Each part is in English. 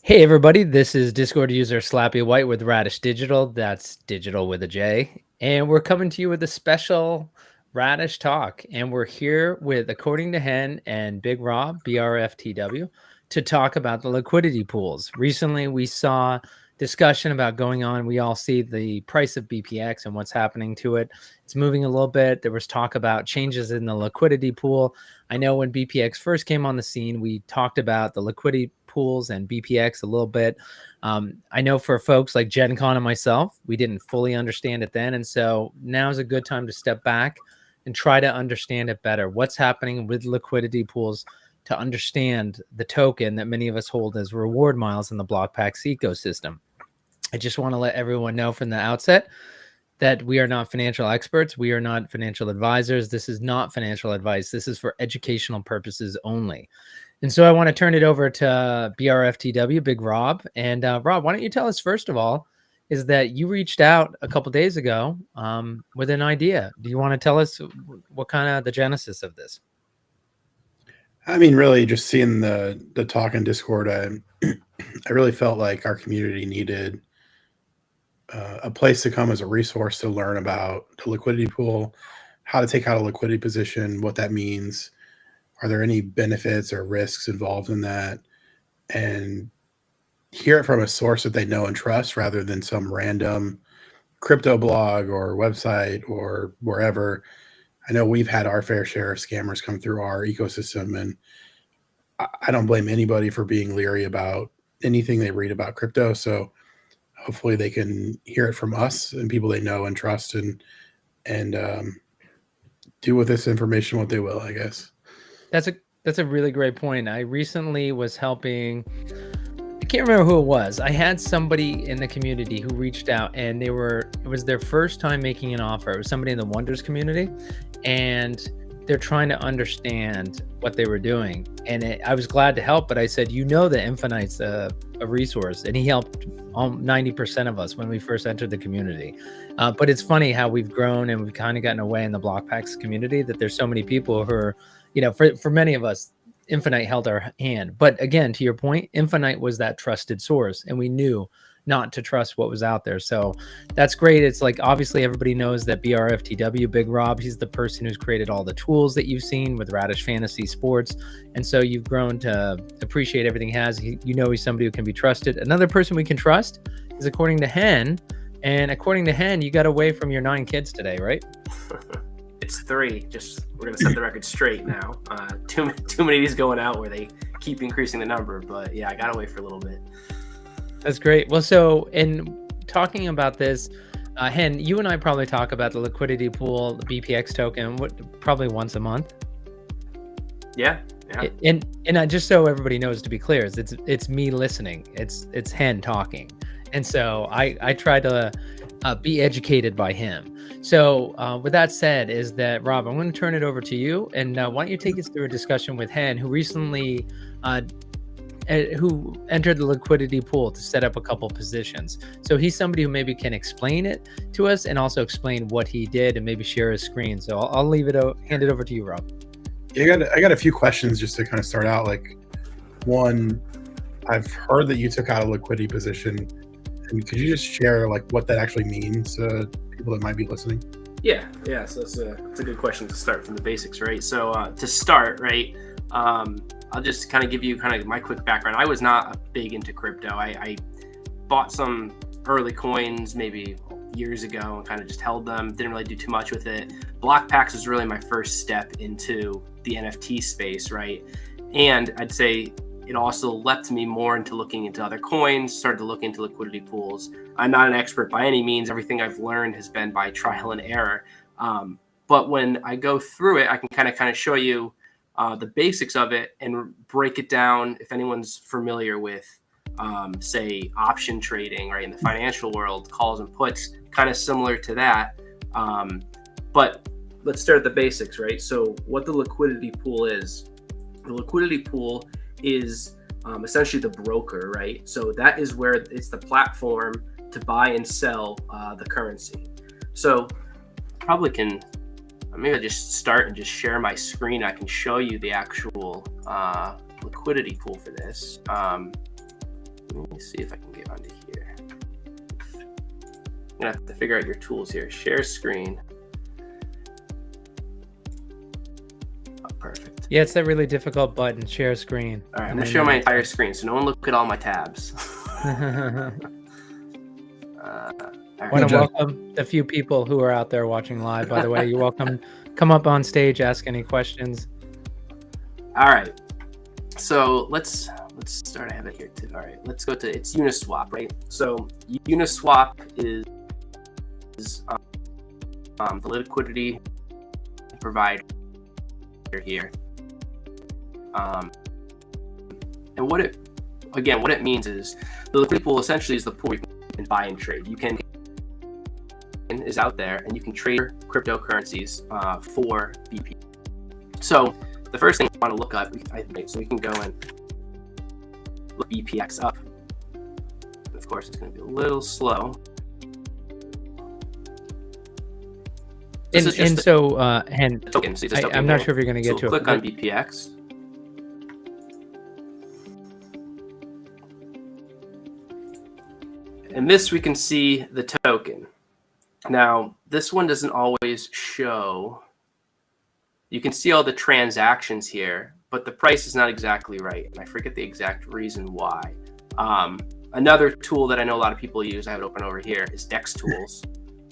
Hey everybody, this is Discord user Slappy White with Radish Digital. That's digital with a J. And we're coming to you with a special Radish talk. And we're here with According to Hen and Big Rob, brftw, to talk about the liquidity pools. Recently, we saw discussion about going on. We all see the price of BPX and what's happening to it. It's moving a little bit. There was talk about changes in the liquidity pool. I know when BPX first came on the scene, we talked about the liquidity pools and BPX a little bit. I know for folks like Gen Con and myself, we didn't fully understand it then. And so now is a good time to step back and try to understand it better. What's happening with liquidity pools to understand the token that many of us hold as reward miles in the BlockPax ecosystem. I just want to let everyone know from the outset that we are not financial experts. We are not financial advisors. This is not financial advice. This is for educational purposes only. And so I want to turn it over to brftw, Big Rob. And Rob, why don't you tell us, first of all, is that you reached out a couple days ago with an idea. Do you want to tell us what kind of the genesis of this? I mean, really, just seeing the talk in Discord, I really felt like our community needed a place to come as a resource to learn about the liquidity pool, how to take out a liquidity position, what that means. Are there any benefits or risks involved in that? And hear it from a source that they know and trust rather than some random crypto blog or website or wherever. I know we've had our fair share of scammers come through our ecosystem, and I don't blame anybody for being leery about anything they read about crypto. So hopefully they can hear it from us and people they know and trust, and do with this information what they will, I guess. That's a really great point. I recently was helping. I can't remember who it was. I had somebody in the community who reached out, and it was their first time making an offer. It was somebody in the Wonders community, and they're trying to understand what they were doing. And I was glad to help, but I said, that Infinite's a resource, and he helped 90% of us when we first entered the community. But it's funny how we've grown and we've kind of gotten away in the BlockPax community, that there's so many people who are, for many of us, Infinite held our hand. But again, to your point, Infinite was that trusted source, and we knew not to trust what was out there. So that's great. It's like, obviously everybody knows that brftw, Big Rob, he's the person who's created all the tools that you've seen with Radish Fantasy Sports. And so you've grown to appreciate everything he has. He's somebody who can be trusted. Another person we can trust is According to Hen. And According to Hen, you got away from your 9 kids today, right? It's 3. We're gonna set the record straight now. Too many of these going out where they keep increasing the number, but yeah, I got away for a little bit. That's great. Well, so in talking about this, Hen, you and I probably talk about the liquidity pool, the BPX token, probably once a month. Yeah. And just so everybody knows, to be clear, it's me listening. It's Hen talking, and so I try to be educated by him. So with that said, is that Rob, I'm going to turn it over to you, and why don't you take us through a discussion with Hen, who recently who entered the liquidity pool to set up a couple positions. So he's somebody who maybe can explain it to us and also explain what he did and maybe share his screen. So I'll hand it over to you, Rob. Yeah, I got a few questions just to kind of start out. Like, one, I've heard that you took out a liquidity position, and could you just share like what that actually means to people that might be listening? Yeah. So it's a good question to start from the basics, right? So to start, right, I'll just kind of give you kind of my quick background. I was not big into crypto. I bought some early coins maybe years ago and kind of just held them. Didn't really do too much with it. BlockPax was really my first step into the NFT space, right? And I'd say it also leapt me more into looking into other coins, started to look into liquidity pools. I'm not an expert by any means. Everything I've learned has been by trial and error. But when I go through it, I can kind of show you the basics of it and break it down. If anyone's familiar with, say, option trading, right, in the financial world, calls and puts, kind of similar to that. But let's start at the basics, right? So what the liquidity pool is. The liquidity pool is essentially the broker, right? So that is where it's the platform to buy and sell the currency. So probably can, maybe I'll just start and just share my screen. I can show you the actual liquidity pool for this. Let me see if I can get onto here. I'm gonna have to figure out your tools here. Share screen. Oh, perfect. Yeah, it's that really difficult button, share screen. All right, I'm gonna show my entire screen, so no one look at all my tabs. I want to welcome the few people who are out there watching live, by the way. You're welcome. Come up on stage, ask any questions. All right. So let's start. I have it here too. All right. Let's go to it's Uniswap, right? So Uniswap is the liquidity provider here. And what it means is the liquidity pool essentially is the pool you can buy and trade. You can is out there and you can trade cryptocurrencies for BP. So the first thing I want to look up, so we can go and look BPX up. Of course, it's going to be a little slow. Hen, token. So I'm not sure if you're going to get to click it. on BPX. And this we can see the token. Now, this one doesn't always show. You can see all the transactions here, but the price is not exactly right. And I forget the exact reason why. Another tool that I know a lot of people use, I have it open over here, is Dex Tools.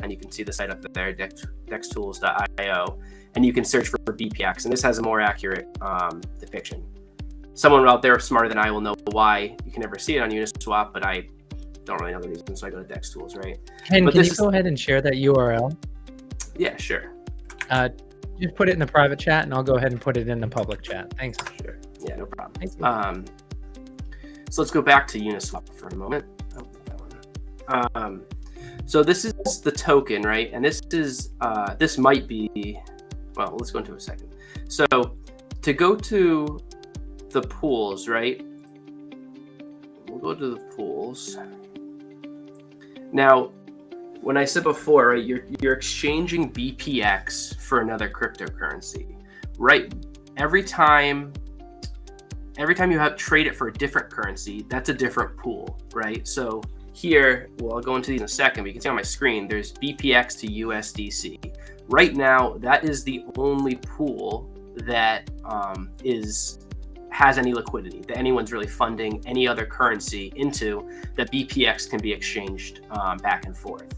And you can see the site up there, dextools.io. And you can search for BPX. And this has a more accurate depiction. Someone out there smarter than I will know why you can never see it on Uniswap, but I don't really know the reason, so I go to Dex Tools, right? Can you go ahead and share that URL? Yeah, sure. Just put it in the private chat, and I'll go ahead and put it in the public chat. Thanks. Sure. Yeah, no problem. Thank you. So let's go back to Uniswap for a moment. So this is the token, right? And this is this might be, well, let's go into a second. So to go to the pools, right? We'll go to the pools. Now, when I said before, right, you're exchanging BPX for another cryptocurrency, right? Every time you have trade it for a different currency, that's a different pool, right? So here, well, I'll go into these in a second, but you can see on my screen, there's BPX to USDC. Right now, that is the only pool that has any liquidity, that anyone's really funding any other currency into, that BPX can be exchanged back and forth.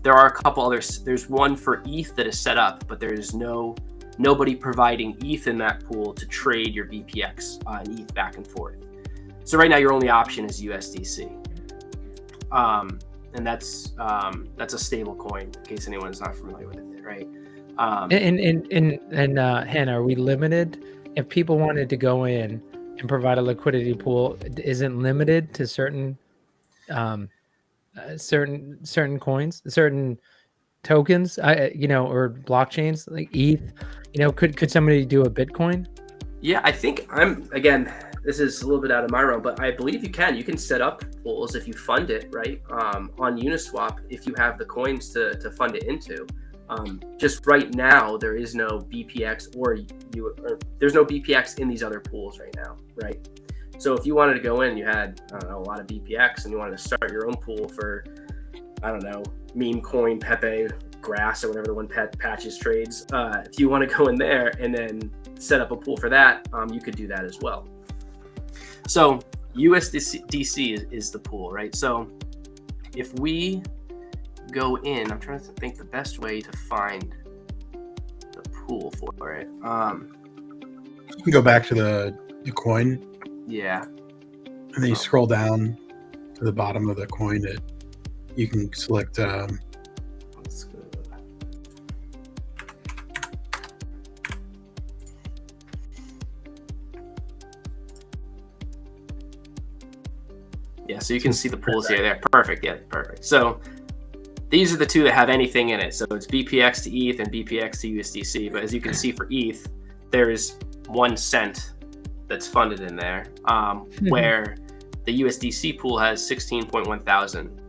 There are a couple others. There's one for ETH that is set up, but there's nobody providing ETH in that pool to trade your BPX and ETH back and forth. So right now your only option is USDC, and that's a stable coin in case anyone is not familiar with it, right? Hen, are we limited? If people wanted to go in and provide a liquidity pool, isn't limited to certain coins, certain tokens, or blockchains like ETH? Could somebody do a Bitcoin? Yeah, I think this is a little bit out of my realm, but I believe you can. You can set up pools if you fund it, right? On Uniswap, if you have the coins to fund it into. Just right now, there is no BPX or there's no BPX in these other pools right now, right? So if you wanted to go in, you had, I don't know, a lot of BPX and you wanted to start your own pool for, I don't know, meme coin, Pepe, grass, or whatever the one Patches trades. If you want to go in there and then set up a pool for that, you could do that as well. So USDC is the pool, right? So if we go in, I'm trying to think the best way to find the pool for it. You can go back to the coin. Yeah. And then you scroll down to the bottom of the coin. You can select. Let's go. Yeah, so you can see the pools here. There, perfect. Yeah, perfect. So these are the two that have anything in it. So it's BPX to ETH and BPX to USDC. But as you can see for ETH, there's 1 cent that's funded in there, where the USDC pool has $16.1 thousand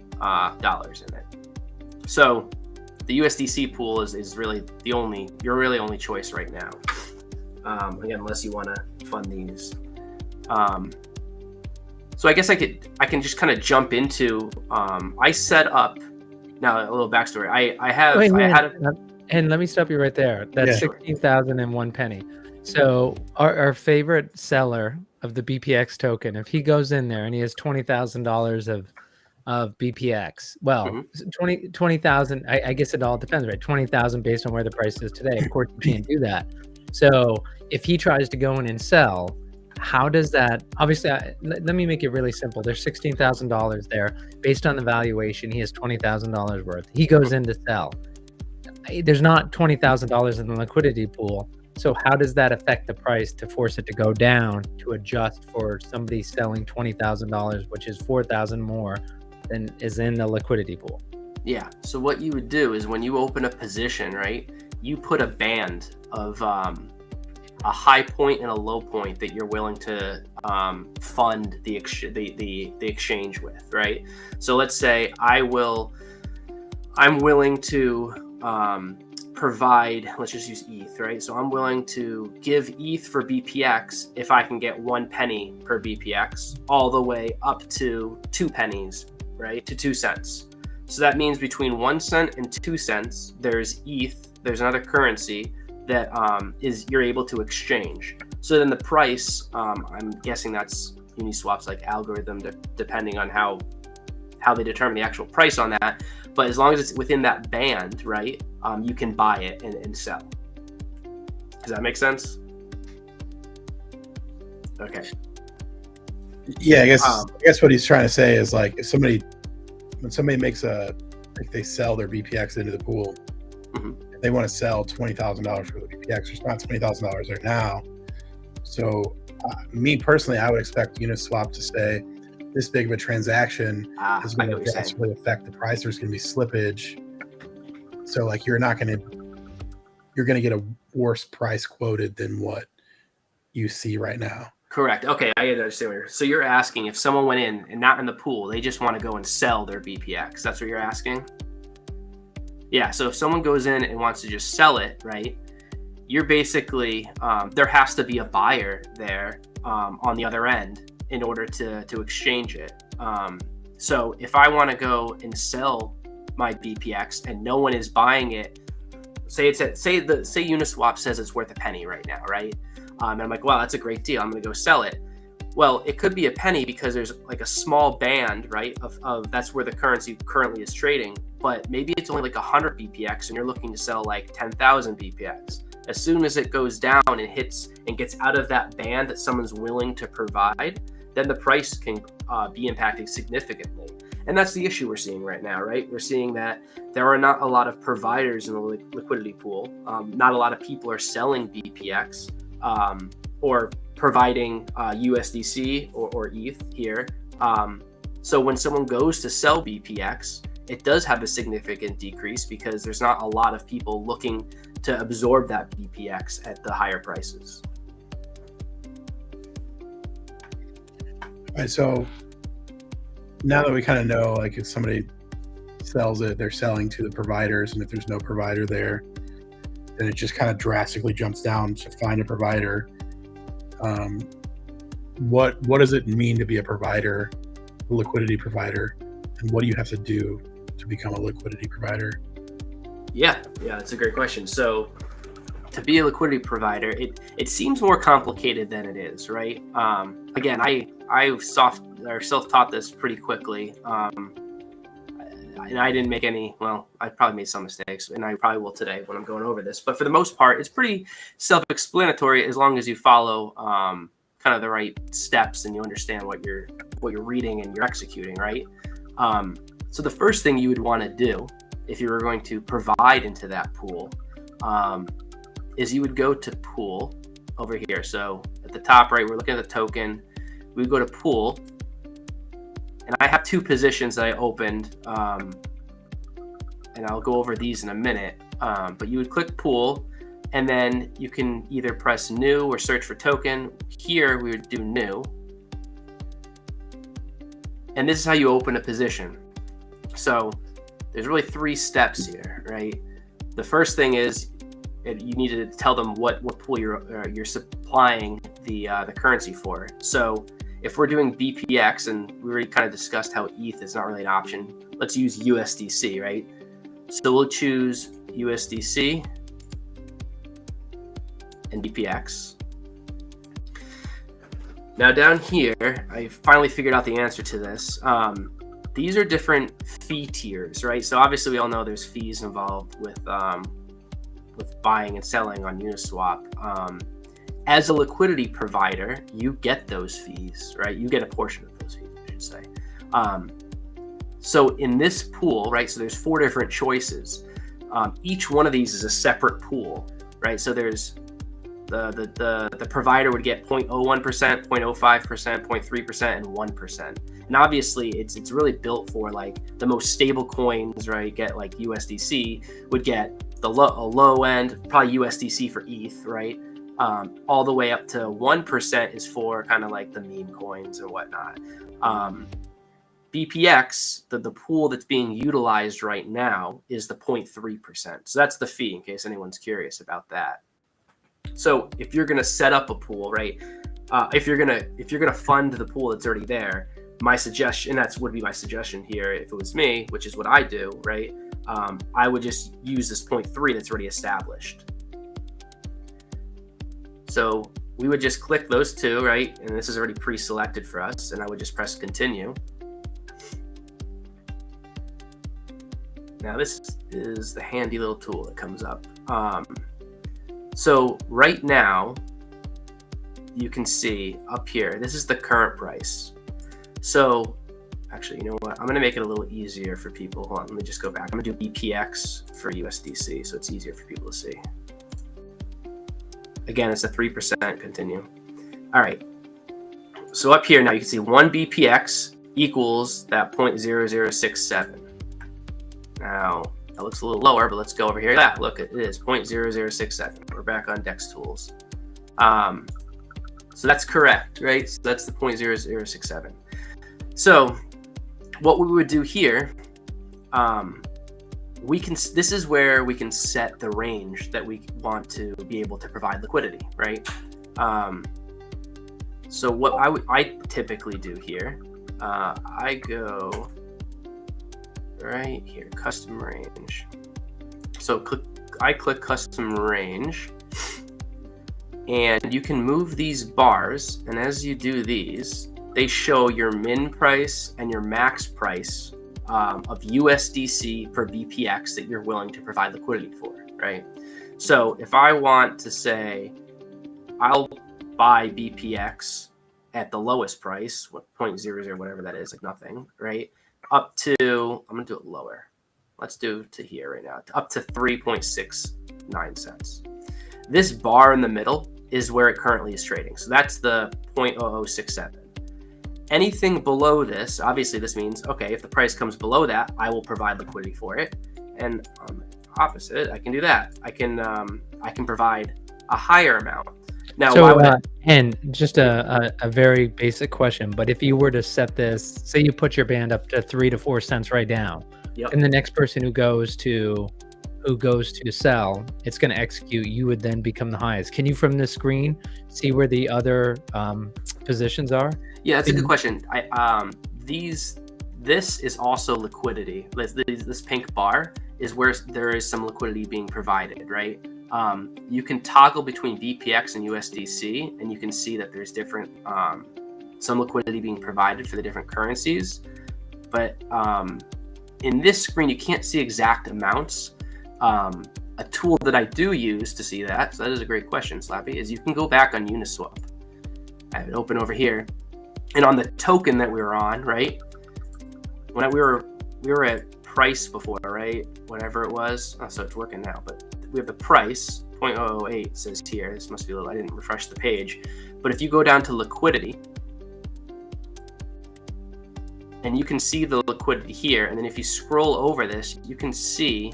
dollars in it. So the USDC pool is really your really only choice right now. Again, unless you want to fund these. So I guess I can just kind of jump into. I set up now a little backstory. And let me stop you right there. That's 16,001 penny. So our favorite seller of the BPX token, if he goes in there and he has $20,000 of BPX, well, 20,000. I guess it all depends, right? 20,000 based on where the price is today. Of course, you can't do that. So if he tries to go in and sell, how does that? Obviously, let me make it really simple. There's $16,000 there. Based on the valuation, he has $20,000 worth. He goes in to sell. There's not $20,000 in the liquidity pool. So how does that affect the price to force it to go down to adjust for somebody selling $20,000, which is $4,000 more than is in the liquidity pool? Yeah. So what you would do is when you open a position, right, you put a band of a high point and a low point that you're willing to fund the exchange with, right? So let's say I'm willing to provide, let's just use ETH, right? So I'm willing to give ETH for BPX if I can get 1 penny per BPX, all the way up to 2 pennies, right? To 2 cents. So that means between 1 cent and 2 cents, there's ETH, there's another currency that you're able to exchange. So then the price, I'm guessing that's Uniswap's like algorithm, depending on how they determine the actual price on that. But as long as it's within that band, right, you can buy it and sell. Does that make sense? Okay. Yeah, I guess what he's trying to say is like when somebody makes they sell their BPX into the pool, if they want to sell $20,000 for the BPX, there's not $20,000 there now. So me personally, I would expect Uniswap to say this big of a transaction is going to drastically affect the price. There's going to be slippage. So like you're going to get a worse price quoted than what you see right now. Correct. Okay, I understand. So you're asking if someone went in and not in the pool, they just want to go and sell their BPX. That's what you're asking? Yeah, so if someone goes in and wants to just sell it, right, you're basically, there has to be a buyer there on the other end in order to exchange it. So if I want to go and sell my BPX and no one is buying it, say Uniswap says it's worth a penny right now, right? And I'm like, wow, that's a great deal. I'm going to go sell it. Well, it could be a penny because there's like a small band, right, of that's where the currency currently is trading. But maybe it's only like 100 BPX and you're looking to sell like 10,000 BPX. As soon as it goes down and hits and gets out of that band that someone's willing to provide, then the price can be impacted significantly. And that's the issue we're seeing right now, right? We're seeing that there are not a lot of providers in the liquidity pool. Not a lot of people are selling BPX or providing USDC or ETH here. So when someone goes to sell BPX, it does have a significant decrease because there's not a lot of people looking to absorb that BPX at the higher prices. All right, so now that we kind of know, like if somebody sells it, they're selling to the providers, and if there's no provider there, then it just kind of drastically jumps down to find a provider. What does it mean to be a provider, a liquidity provider, and what do you have to do to become a liquidity provider? Yeah, that's a great question. So to be a liquidity provider, it seems more complicated than it is, right? Again, I self-taught this pretty quickly. And I didn't make any, well, I probably made some mistakes, and I probably will today when I'm going over this. But for the most part, it's pretty self-explanatory as long as you follow kind of the right steps and you understand what you're reading and you're executing, right? So the first thing you would want to do if you were going to provide into that pool is you would go to pool over here. So at the top right, we're looking at the token. We would go to pool. And I have 2 positions that I opened, and I'll go over these in a minute. But you would click pool, and then you can either press new or search for token. Here we would do new. And this is how you open a position. So there's really 3 steps here, right? The first thing is you need to tell them what pool you're supplying the currency for. So if we're doing BPX, and we already kind of discussed how ETH is not really an option, let's use USDC, right? So we'll choose USDC and BPX. Now down here, I finally figured out the answer to this. These are different fee tiers, right? So obviously we all know there's fees involved with buying and selling on Uniswap. As a liquidity provider, you get those fees, right? You get a portion of those fees, I should say. So in this pool, right, so there's 4 different choices. Each one of these is a separate pool, right? So there's the provider would get 0.01%, 0.05%, 0.3%, and 1%. And obviously, it's really built for like the most stable coins, right? Get like USDC would get a low end, probably USDC for ETH, right? All the way up to 1% is for kind of like the meme coins and whatnot. BPX, the pool that's being utilized right now, is the 0.3%. So that's the fee, in case anyone's curious about that. So if you're going to set up a pool, right? If you're gonna fund the pool that's already there, my suggestion, that would be my suggestion here, if it was me, which is what I do, right? I would just use this 0.3 that's already established. So we would just click those 2, right? And this is already pre-selected for us, and I would just press continue. Now this is the handy little tool that comes up. So right now, you can see up here, this is the current price. So actually, you know what? I'm going to make it a little easier for people. Hold on, let me just go back. I'm going to do BPX for USDC, so it's easier for people to see. Again, it's a 3%, continue. All right. So up here now, you can see 1 BPX equals that 0.0067. Now, that looks a little lower, but let's go over here. That, look, it is 0.0067. We're back on DEX tools. So that's correct, right? So that's the 0.0067. So what we would do here, this is where we can set the range that we want to be able to provide liquidity, right? So what I typically do here, I go right here, custom range. So I click custom range, and you can move these bars, and as you do these, they show your min price and your max price of USDC per BPX that you're willing to provide liquidity for, right? So if I want to say, I'll buy BPX at the lowest price, 0.00, whatever that is, like nothing, right? Up to, I'm gonna do it lower. Let's do to here right now, up to 3.69 cents. This bar in the middle is where it currently is trading. So that's the 0.0067. Anything below this, obviously this means, okay, if the price comes below that, I will provide liquidity for it. And on the opposite, I can do that. I can provide a higher amount. Now, so, and just a very basic question, but if you were to set this, say you put your band up to 3 to 4 cents right now, yep. And the next person who goes to sell, it's going to execute, you would then become the highest. Can you from this screen see where the other positions are? Yeah, that's a good question. This is also liquidity. This pink bar is where there is some liquidity being provided, right? You can toggle between BPX and USDC, and you can see that there's different, some liquidity being provided for the different currencies. But in this screen, you can't see exact amounts. A tool that I do use to see that, so that is a great question, Slappy, is you can go back on Uniswap. I have it open over here. And on the token that we were on, right? When we were at price before, right? Whatever it was. Oh, so it's working now, but we have the price, 0.008 says here. This must be a little, I didn't refresh the page. But if you go down to liquidity, and you can see the liquidity here, and then if you scroll over this, you can see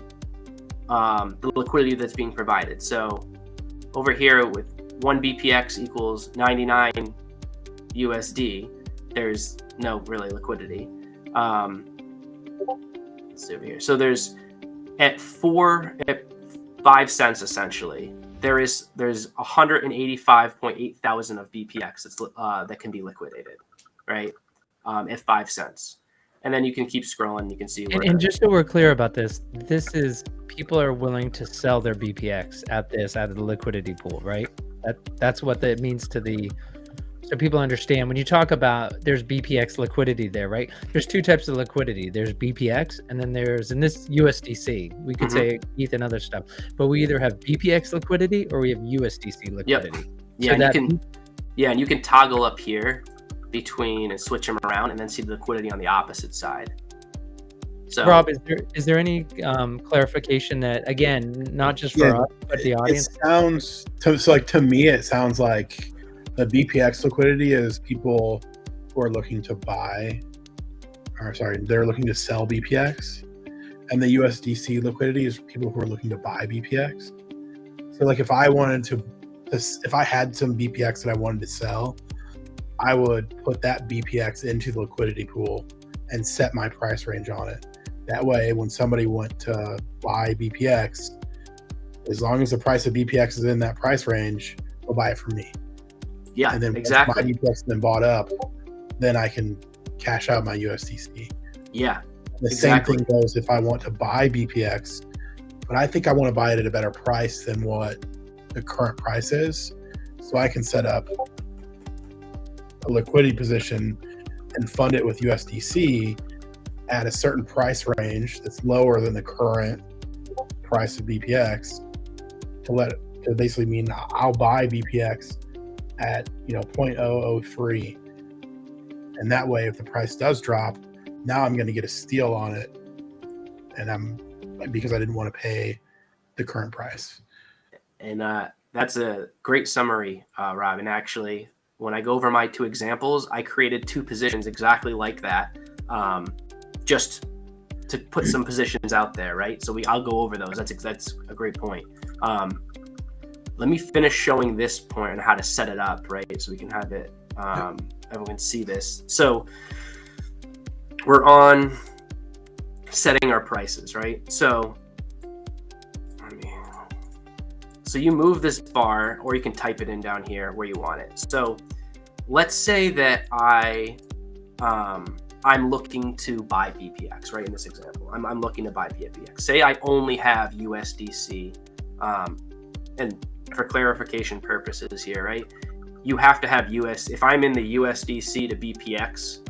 the liquidity that's being provided. So over here with 1 BPX equals 99 USD, there's no really liquidity. Let's see over here. So there's at 5 cents essentially, there's 185.8 thousand of BPX that's that can be liquidated. right, at 5 cents. And then you can keep scrolling. You can see where. And just so we're clear about this is people are willing to sell their BPX at the liquidity pool, right? That's what that means to the. So people understand when you talk about there's BPX liquidity there, right? There's two types of liquidity. There's BPX and then there's in this USDC. We could say ETH and other stuff, but we either have BPX liquidity or we have USDC liquidity. Yep. Yeah, so and you can toggle up here between and switch them around and then see the liquidity on the opposite side. So Rob, is there any clarification that, again, not just for us but the audience? It sounds to me it sounds like the BPX liquidity is people who are looking to they're looking to sell BPX, and the USDC liquidity is people who are looking to buy BPX. So like if I had some BPX that I wanted to sell, I would put that BPX into the liquidity pool and set my price range on it. That way, when somebody went to buy BPX, as long as the price of BPX is in that price range, they'll buy it from me. Yeah, and then exactly. Once my BPX has been bought up, then I can cash out my USDC. Yeah, the same thing goes if I want to buy BPX, but I think I want to buy it at a better price than what the current price is. So I can set up a liquidity position and fund it with USDC at a certain price range that's lower than the current price of BPX to basically mean I'll buy BPX at 0.003, and that way if the price does drop, now I'm going to get a steal on it, and because I didn't want to pay the current price. And that's a great summary, Rob. And actually, when I go over my two examples, I created two positions exactly like that, just to put some positions out there, right? So I'll go over those. That's a great point. Let me finish showing this point on how to set it up, right? So we can have it, everyone can see this. So we're on setting our prices, right? So you move this bar, or you can type it in down here where you want it. So let's say that I'm looking to buy BPX, right? In this example, I'm looking to buy BPX. Say I only have USDC, and for clarification purposes here, right? You have to have if I'm in the USDC to BPX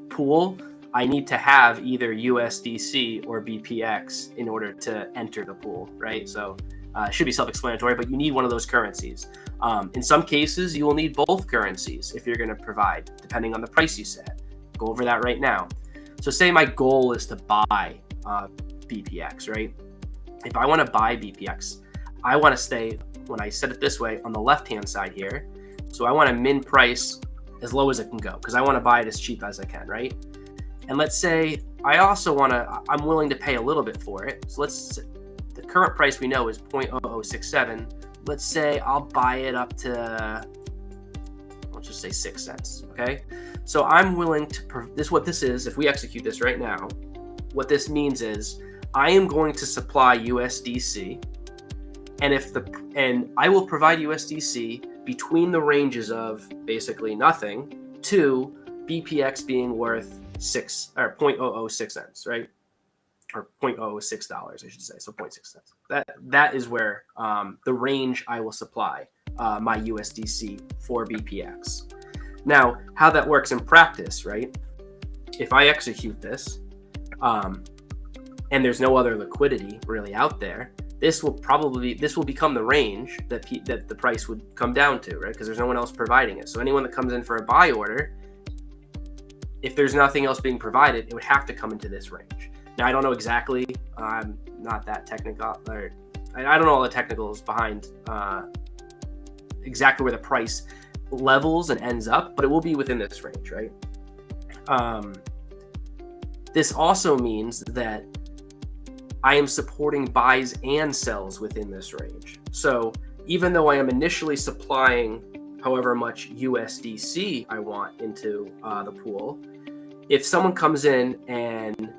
pool, I need to have either USDC or BPX in order to enter the pool, right? So it should be self-explanatory, but you need one of those currencies. In some cases, you will need both currencies if you're going to provide, depending on the price you set. Go over that right now. So say my goal is to buy BPX, right? If I want to buy BPX, I want to stay, when I set it this way, on the left-hand side here. So I want to min price as low as it can go because I want to buy it as cheap as I can, right? And let's say I'm willing to pay a little bit for it. So the current price we know is 0.0067. Let's say I'll buy it up to, let's just say 6 cents, okay? So I'm willing to, what this is, if we execute this right now, what this means is I am going to supply USDC, and I will provide USDC between the ranges of basically nothing to BPX being worth 0.006 cents, right? Or $0.006, I should say. So 0.6 cents. That is where the range I will supply my USDC for BPX. Now, how that works in practice, right? If I execute this, and there's no other liquidity really out there, this will become the range that the price would come down to, right? Because there's no one else providing it. So anyone that comes in for a buy order, if there's nothing else being provided, it would have to come into this range. Now, I don't know exactly. I'm not that technical. I don't know all the technicals behind exactly where the price levels and ends up, but it will be within this range, right? This also means that I am supporting buys and sells within this range. So even though I am initially supplying however much USDC I want into the pool, if someone comes in and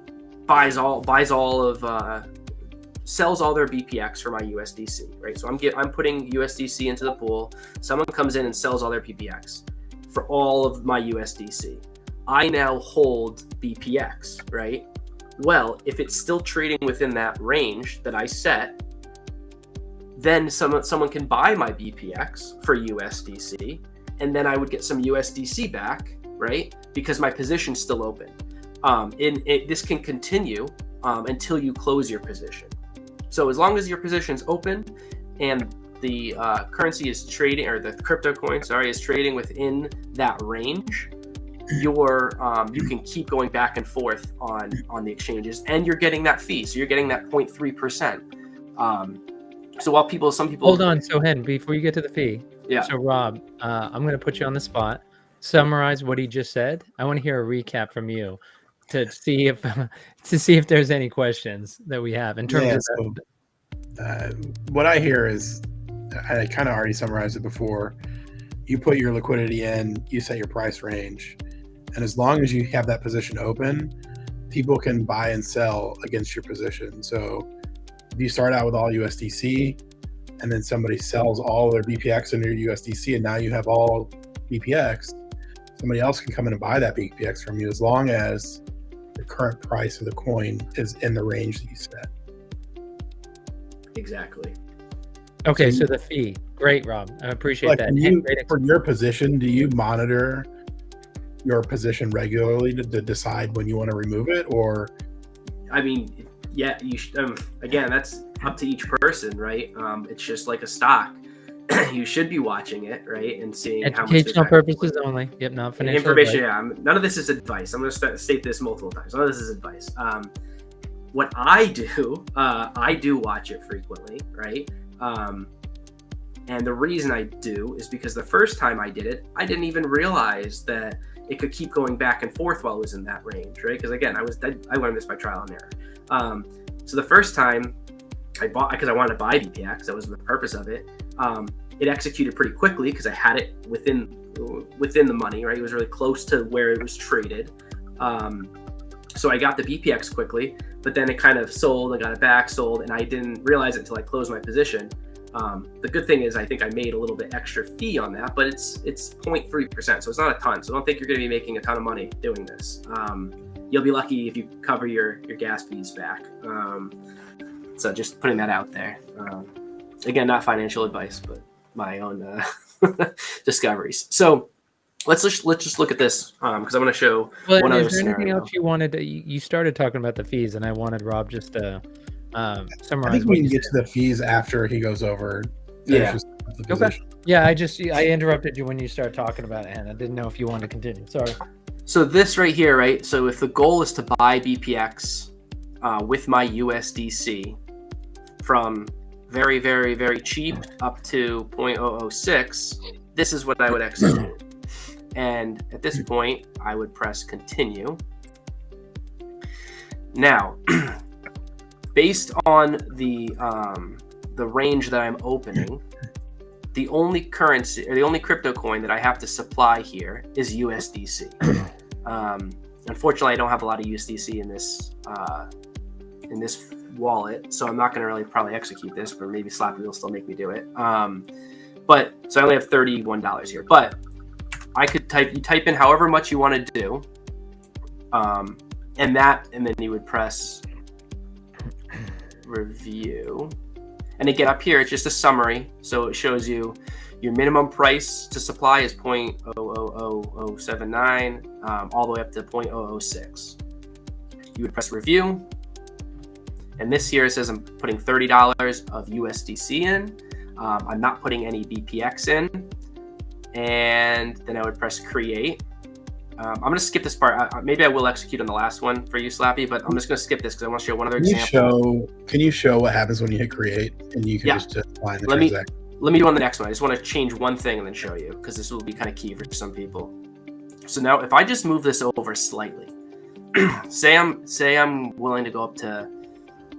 sells all their BPX for my USDC, right? So I'm putting USDC into the pool. Someone comes in and sells all their BPX. for all of my USDC. I now hold BPX, right? Well, if it's still trading within that range that I set, then someone can buy my BPX for USDC, and then I would get some USDC back, right? Because my position's still open. This can continue until you close your position. So as long as your position's open and the currency is trading, or the crypto coin, is trading within that range, you can keep going back and forth on the exchanges, and you're getting that fee. So you're getting that 0.3%. So while some people hold on. So Hen, before you get to the fee, yeah. So Rob, I'm going to put you on the spot. Summarize what he just said. I want to hear a recap from you to see if there's any questions that we have in terms of what I hear is, I kind of already summarized it before. You put your liquidity in, you set your price range, and as long as you have that position open, people can buy and sell against your position. So if you start out with all USDC and then somebody sells all their BPX into your USDC, and now you have all BPX, somebody else can come in and buy that BPX from you as long as the current price of the coin is in the range that you set. Exactly. Okay, so the fee. Great, Rob. I appreciate that. For your position, do you monitor your position regularly to decide when you want to remove it? Or, I mean, yeah, you should, again, that's up to each person, right? It's just like a stock. You should be watching it, right, and seeing educational purposes only. Yep, not financial information. Advice. Yeah, none of this is advice. I'm going to state this multiple times. None of this is advice. What I do watch it frequently, right? And the reason I do is because the first time I did it, I didn't even realize that it could keep going back and forth while it was in that range, right? Because again, I learned this by trial and error. So the first time I bought, because I wanted to buy BPX, that was the purpose of it. It executed pretty quickly because I had it within the money, right? It was really close to where it was traded. So I got the BPX quickly, but then it kind of sold. I got it back, sold, and I didn't realize it until I closed my position. The good thing is I think I made a little bit extra fee on that, but it's 0.3%, so it's not a ton. So don't think you're going to be making a ton of money doing this. You'll be lucky if you cover your gas fees back. So just putting that out there. Again, not financial advice, but my own discoveries. So let's just look at this because I want to show one other scenario. Is there anything else you wanted? You started talking about the fees, and I wanted Rob just to summarize. I think we can get to the fees after he goes over. Yeah. Okay. Yeah, I interrupted you when you started talking about it, and I didn't know if you wanted to continue. Sorry. So this right here, right? So if the goal is to buy BPX with my USDC from very, very, very cheap up to 0.006, this is what I would execute. And at this point, I would press continue. Now, based on the range that I'm opening, the only currency or the only crypto coin that I have to supply here is USDC. Unfortunately, I don't have a lot of USDC in this wallet, so I'm not going to really probably execute this, but maybe Slappy will still make me do it. But so I only have $31 here, but I could type in however much you want to do, and then you would press review, and again up here it's just a summary, so it shows you your minimum price to supply is 0.000079 all the way up to 0.006. You would press review, and this here says I'm putting $30 of USDC in. I'm not putting any BPX in, and then I would press create. I'm going to skip this part. Maybe I will execute on the last one for you, Slappy, but I'm just going to skip this because I want to show one other example. Can you show what happens when you hit create and you can just define the transaction? Let me do on the next one. I just want to change one thing and then show you because this will be kind of key for some people. So now if I just move this over slightly, say I'm willing to go up to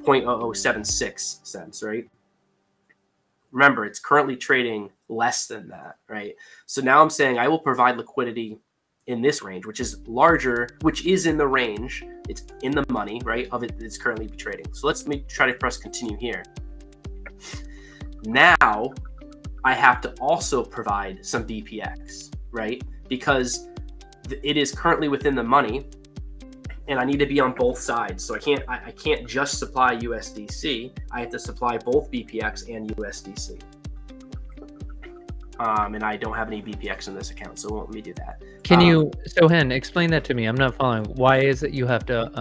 0.0076 cents, right? Remember, it's currently trading less than that, right? So now I'm saying I will provide liquidity in this range, which is larger, which is in the range, it's in the money, right, of it it's currently trading. So let's try to press continue here. Now, I have to also provide some BPX, right? because it is currently within the money, and I need to be on both sides. So I can't just supply USDC. I have to supply both BPX and USDC. And I don't have any BPX in this account, so it won't let me do that. Can you, so Hen, explain that to me. I'm not following. Why is it you have to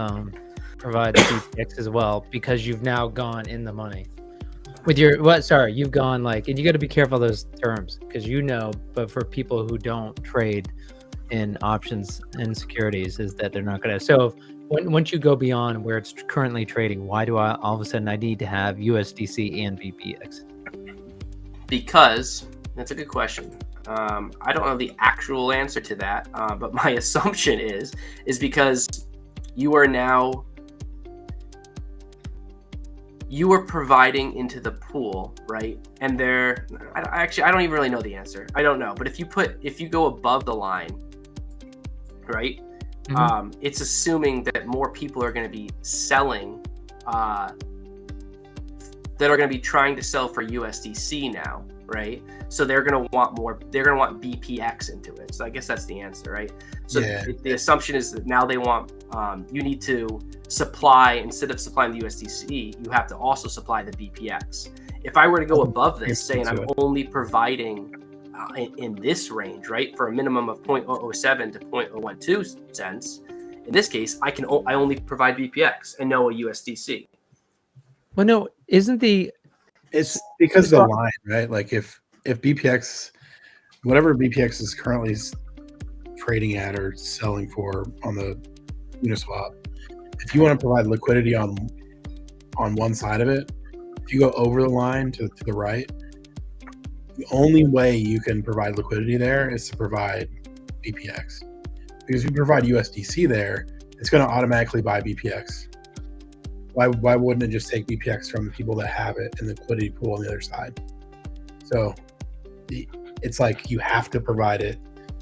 provide BPX as well? Because you've now gone in the money. With your, what? Sorry, you've gone like, and you got to be careful of those terms, because but for people who don't trade in options and securities, is that they're not going to. So once you go beyond where it's currently trading, why do I all of a sudden I need to have USDC and BPX? Because that's a good question. I don't know the actual answer to that, but my assumption is because you are providing into the pool, right? And I don't even really know the answer. I don't know. But if you go above the line, right? Mm-hmm. It's assuming that more people are going to be selling, that are going to be trying to sell for USDC now, right? So they're going to want more. They're going to want BPX into it. So I guess that's the answer, right? So the assumption is that now they want. You need to supply, instead of supplying the USDC, you have to also supply the BPX. If I were to go above this, saying I'm only providing in this range, right, for a minimum of 0.007 to 0.012 cents, in this case, I only provide BPX and no USDC. Well, no, it's because the line, right? Like if BPX, whatever BPX is currently trading at or selling for on the Uniswap, if you want to provide liquidity on one side of it, if you go over the line to the right, the only way you can provide liquidity there is to provide BPX. Because if you provide USDC there, it's going to automatically buy BPX. Why wouldn't it just take BPX from the people that have it in the liquidity pool on the other side? So it's like you have to provide it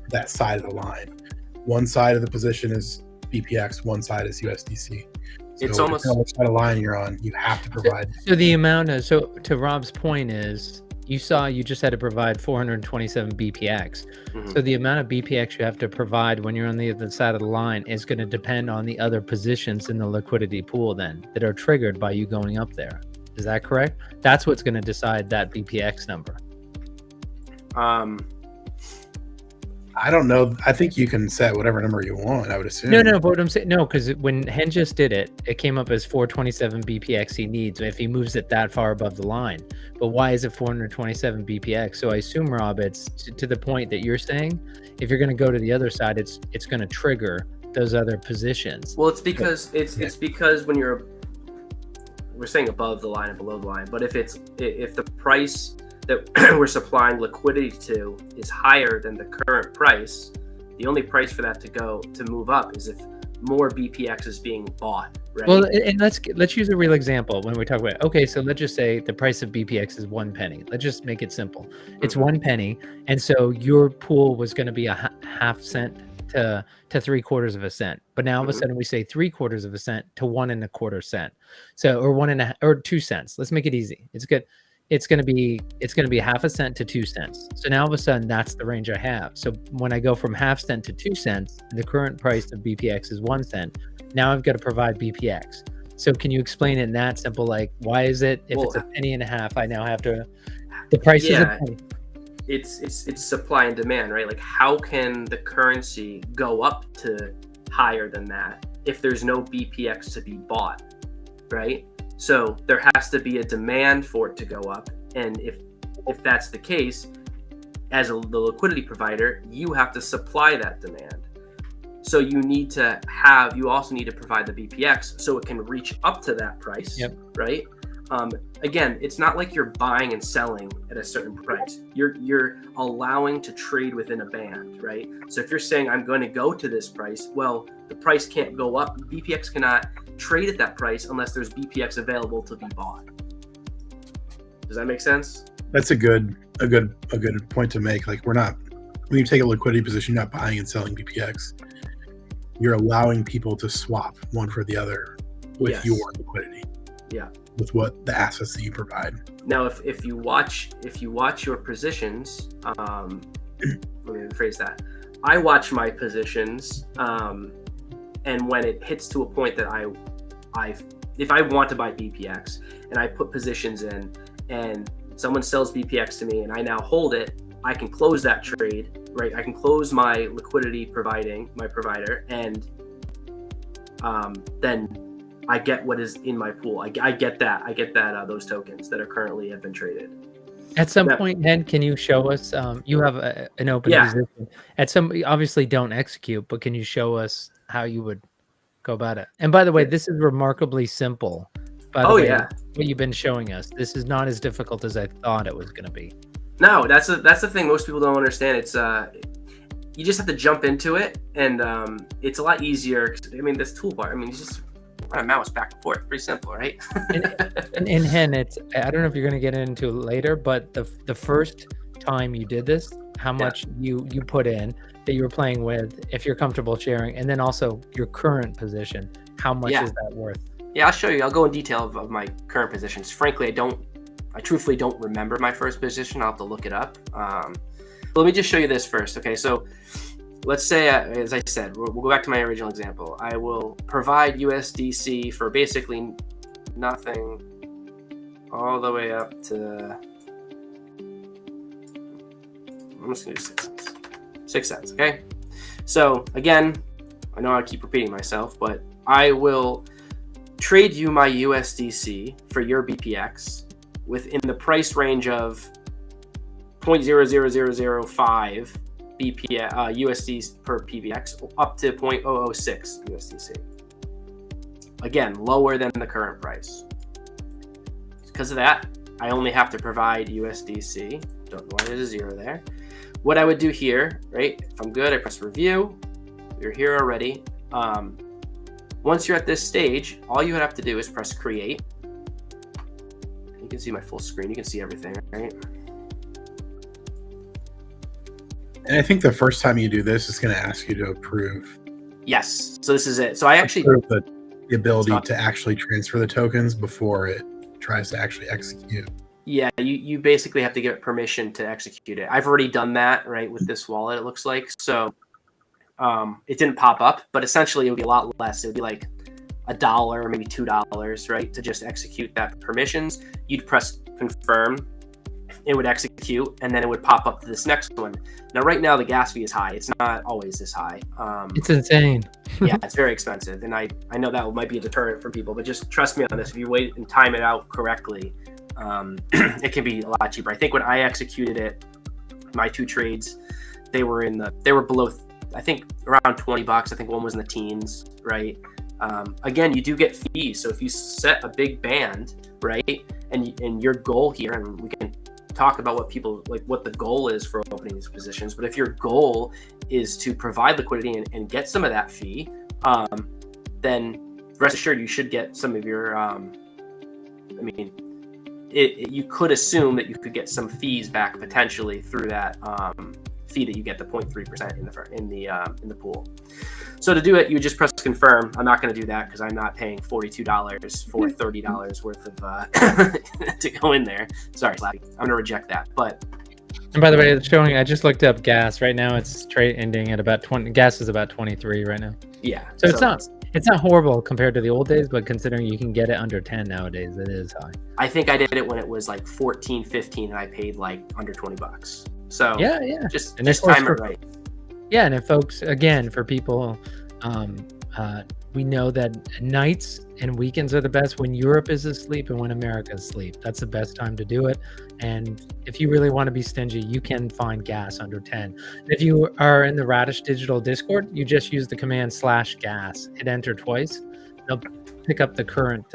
that side of the line. One side of the position is BPX, one side is USDC. So it's almost which side of the line you're on, you have to provide. So the amount of, so to Rob's point is, you just had to provide 427 BPX. Mm-hmm. So the amount of BPX you have to provide when you're on the other side of the line is going to depend on the other positions in the liquidity pool then that are triggered by you going up there. Is that correct? That's what's going to decide that BPX number. I don't know. I think you can set whatever number you want, I would assume. No, but what I'm saying, no, because when Hen just did it, it came up as 427 BPX he needs if he moves it that far above the line. But why is it 427 BPX? So I assume, Rob, it's to the point that you're saying, if you're going to go to the other side, it's going to trigger those other positions. Well, it's because it's because when we're saying above the line and below the line, but if the price that we're supplying liquidity to is higher than the current price, the only price for that to move up is if more BPX is being bought, right? Well, and let's use a real example when we talk about, okay, so let's just say the price of BPX is 1 penny. Let's just make it simple. It's 1 penny. And so your pool was going to be a half cent to 3/4 of a cent. But now all of a sudden we say 3/4 of a cent to 1 1/4 cent. So, or 2 cents. Let's make it easy. It's good. It's going to be 1/2 cent to 2 cents. So now all of a sudden that's the range I have. So when I go from 1/2 cent to 2 cents, the current price of BPX is 1 cent. Now I've got to provide BPX. So can you explain it in that simple, like, why is it if it's 1.5 pennies, I now have to, the price is a penny? It's supply and demand, right? Like, how can the currency go up to higher than that if there's no BPX to be bought, right? So there has to be a demand for it to go up, and if that's the case, as the liquidity provider, you have to supply that demand. So you also need to provide the BPX so it can reach up to that price, right? Again, it's not like you're buying and selling at a certain price. You're allowing to trade within a band, right? So if you're saying I'm going to go to this price, well, the price can't go up. BPX cannot trade at that price unless there's BPX available to be bought. Does that make sense? That's a good point to make. Like, when you take a liquidity position, you're not buying and selling BPX. You're allowing people to swap one for the other with your liquidity. Yeah. With what the assets that you provide. Now, if you watch your positions, let me rephrase that. I watch my positions, and when it hits to a point that if I want to buy BPX and I put positions in, and someone sells BPX to me, and I now hold it, I can close that trade, right? I can close my liquidity provider, and then I get what is in my pool. I get that those tokens that are currently have been traded. At some point, Hen, can you show us? You have an open position. At some, obviously, don't execute, but can you show us how you would go about it? And by the way, this is remarkably simple. By the way, what you've been showing us, this is not as difficult as I thought it was going to be. No, that's the thing most people don't understand. It's you just have to jump into it, and it's a lot easier. I mean, this toolbar. I mean, you just run a mouse back and forth. Pretty simple, right? and Hen, it's, I don't know if you're going to get into it later, but the first time you did this, how much you put in that you were playing with, if you're comfortable sharing, and then also your current position, how much is that worth? Yeah, I'll show you. I'll go in detail of my current positions. Frankly, I truthfully don't remember my first position. I'll have to look it up. Let me just show you this first. Okay, so let's say, as I said, we'll go back to my original example. I will provide USDC for basically nothing all the way up to, I'm just going to do 6 cents. 6 cents, okay? So again, I know I keep repeating myself, but I will trade you my USDC for your BPX within the price range of 0.00005 USD per PVX up to 0.006 USDC. Again, lower than the current price. Because of that, I only have to provide USDC. Don't know why there's a 0 there. What I would do here, right? If I'm good, I press review. You're here already. Once you're at this stage, all you have to do is press create. You can see my full screen. You can see everything, right? And I think the first time you do this, it's going to ask you to approve. Yes. So this is it. So I actually approve the ability to actually transfer the tokens before it tries to actually execute. Yeah, you basically have to give it permission to execute it. I've already done that, right, with this wallet, it looks like. So it didn't pop up, but essentially it would be a lot less. It would be like $1 or maybe $2, right, to just execute that permissions. You'd press confirm. It would execute, and then it would pop up to this next one. Now, right now, the gas fee is high. It's not always this high. It's insane. Yeah, it's very expensive, and I know that might be a deterrent for people, but just trust me on this. If you wait and time it out correctly, it can be a lot cheaper. I think when I executed it, my 2 trades, they were below, I think around $20. I think one was in the teens, right? Again, you do get fees. So if you set a big band, right, and your goal here, and we can talk about what the goal is for opening these positions, but if your goal is to provide liquidity and get some of that fee, then rest assured you should get some of your you could assume that you could get some fees back potentially through that fee that you get, the 0.3% in the pool. So to do it, you just press confirm. I'm not going to do that because I'm not paying $42 for $30 worth of to go in there. Sorry, Slappy. I'm going to reject that. But and by the way, it's showing. I just looked up gas. Right now, it's trade ending at about 20. Gas is about 23 right now. Yeah. So it's not horrible compared to the old days, but considering you can get it under 10 nowadays, it is high. I think I did it when it was like 14, 15, and I paid like under $20. So yeah. Just time it right. Yeah, and if folks, again, for people, we know that nights and weekends are the best when Europe is asleep and when America is asleep. That's the best time to do it. And if you really want to be stingy, you can find gas under 10. And if you are in the Radish Digital Discord, you just use the command /gas. Hit enter twice. They'll pick up the current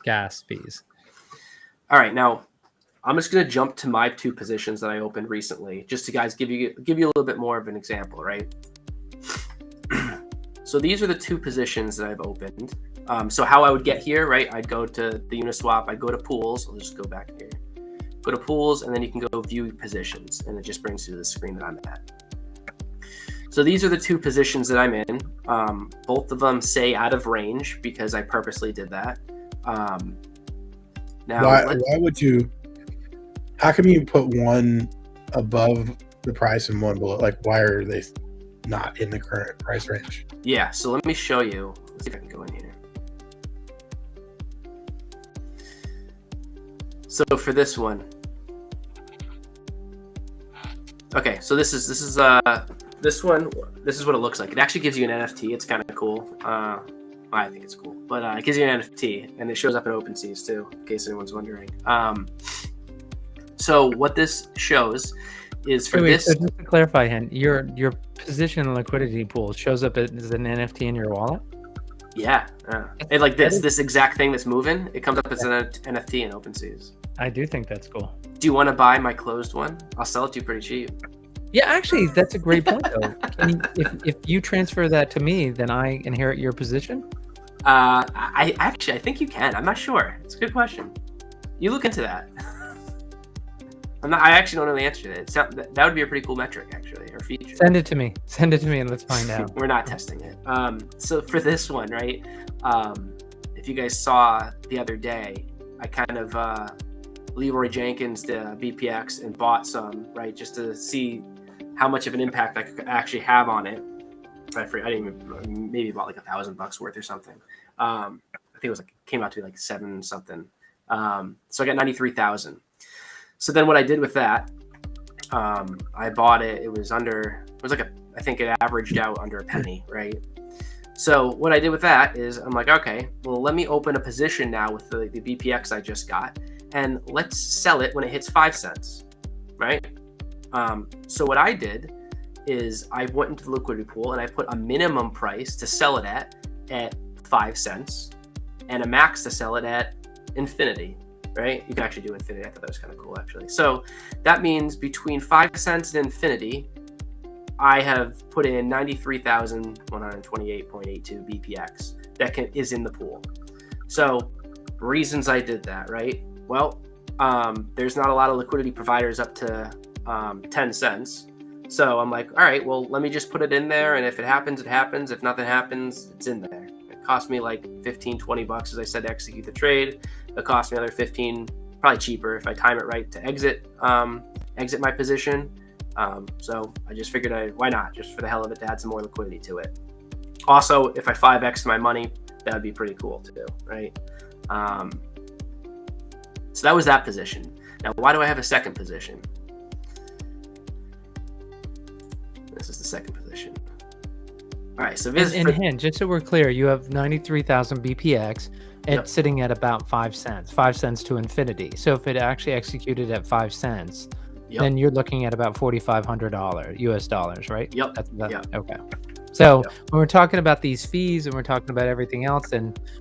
gas fees. All right, now I'm just going to jump to my 2 positions that I opened recently, just to guys give you a little bit more of an example, right? So these are the 2 positions that I've opened. So how I would get here, right? I'd go to the Uniswap. I'd go to pools. I'll just go back here. Go to pools, and then you can go view positions, and it just brings you to the screen that I'm at. So these are the 2 positions that I'm in. Both of them say out of range because I purposely did that. Now, why would you? How come you put one above the price and one below? Like, why are they not in the current price range. Yeah, so let me show you. Let's see if I can go in here. So for this one, okay, so this is what it looks like. It actually gives you an NFT. It's kind of cool. I think it's cool, but it gives you an NFT, and it shows up in OpenSeas too, in case anyone's wondering. So what this shows is for this. So just to clarify, Hen, your position in Liquidity Pool shows up as an NFT in your wallet. Yeah, and like this exact thing that's moving, it comes up as an NFT in OpenSeas. I do think that's cool. Do you want to buy my closed one? I'll sell it to you pretty cheap. Yeah, actually, that's a great point, though. If you transfer that to me, then I inherit your position? I think you can. I'm not sure. It's a good question. You look into that. I actually don't know the answer to it. That would be a pretty cool metric, actually, or feature. Send it to me, and let's find out. We're not testing it. So for this one, right? If you guys saw the other day, I kind of Leroy Jenkins did BPX and bought some, right, just to see how much of an impact I could actually have on it. I didn't even, maybe bought like $1,000 worth or something. I think it was came out to be like 7 something. So I got 93,000. So then what I did with that, I bought it. It was I think it averaged out under a penny, right? So what I did with that is I'm like, okay, well, let me open a position now with the BPX I just got, and let's sell it when it hits 5 cents, right? So what I did is I went into the liquidity pool and I put a minimum price to sell it at 5 cents and a max to sell it at infinity, right? You can actually do infinity. I thought that was kind of cool, actually. So that means between 5 cents and infinity, I have put in 93,128.82 BPX that is in the pool. So reasons I did that, right? Well, there's not a lot of liquidity providers up to 10 cents. So I'm like, all right, well, let me just put it in there. And if it happens, it happens. If nothing happens, it's in there. It cost me like $15-20, as I said, to execute the trade. It cost me another 15, probably cheaper if I time it right to exit my position. So I just figured why not, just for the hell of it, to add some more liquidity to it. Also, if I 5x my money, that would be pretty cool too, right? So that was that position. Now, why do I have a second position? This is the second position. All right, so Hen, just so we're clear, you have 93,000 BPX. It's sitting at about 5 cents, 5 cents to infinity. So if it actually executed at 5 cents, then you're looking at about $4,500 US dollars, right? Yep. Okay. So when we're talking about these fees and we're talking about everything else,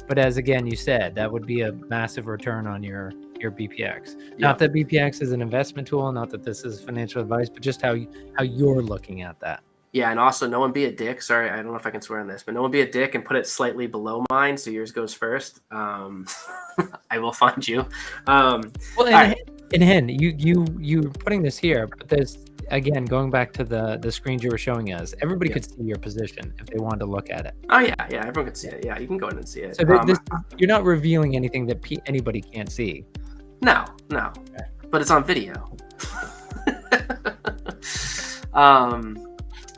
but as again you said, that would be a massive return on your BPX. Not that BPX is an investment tool, not that this is financial advice, but just how you're looking at that. Yeah, and also no one be a dick. Sorry, I don't know if I can swear on this, but no one be a dick and put it slightly below mine, so yours goes first. I will find you. And Hen, you're putting this here, but there's, again, going back to the screens you were showing us, everybody could see your position if they wanted to look at it. Oh yeah, everyone can see it. Yeah, you can go in and see it. So you're not revealing anything that anybody can't see. No, but it's on video.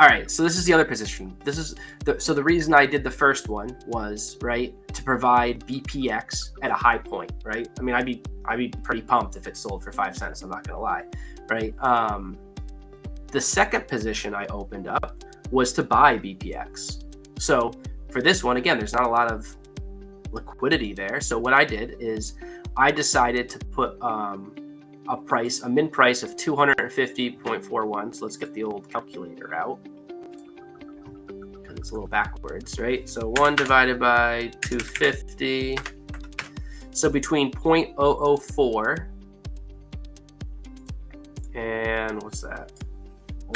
All right, so this is the other position. This is the reason I did the first one was, right, to provide BPX at a high point, right? I mean, I'd be pretty pumped if it sold for 5 cents. I'm not gonna lie, right? The second position I opened up was to buy BPX. So for this one, again, there's not a lot of liquidity there. So what I did is I decided to put a min price of 250.41. So let's get the old calculator out because it's a little backwards, right? So 1 divided by 250. So between 0.004 and what's that?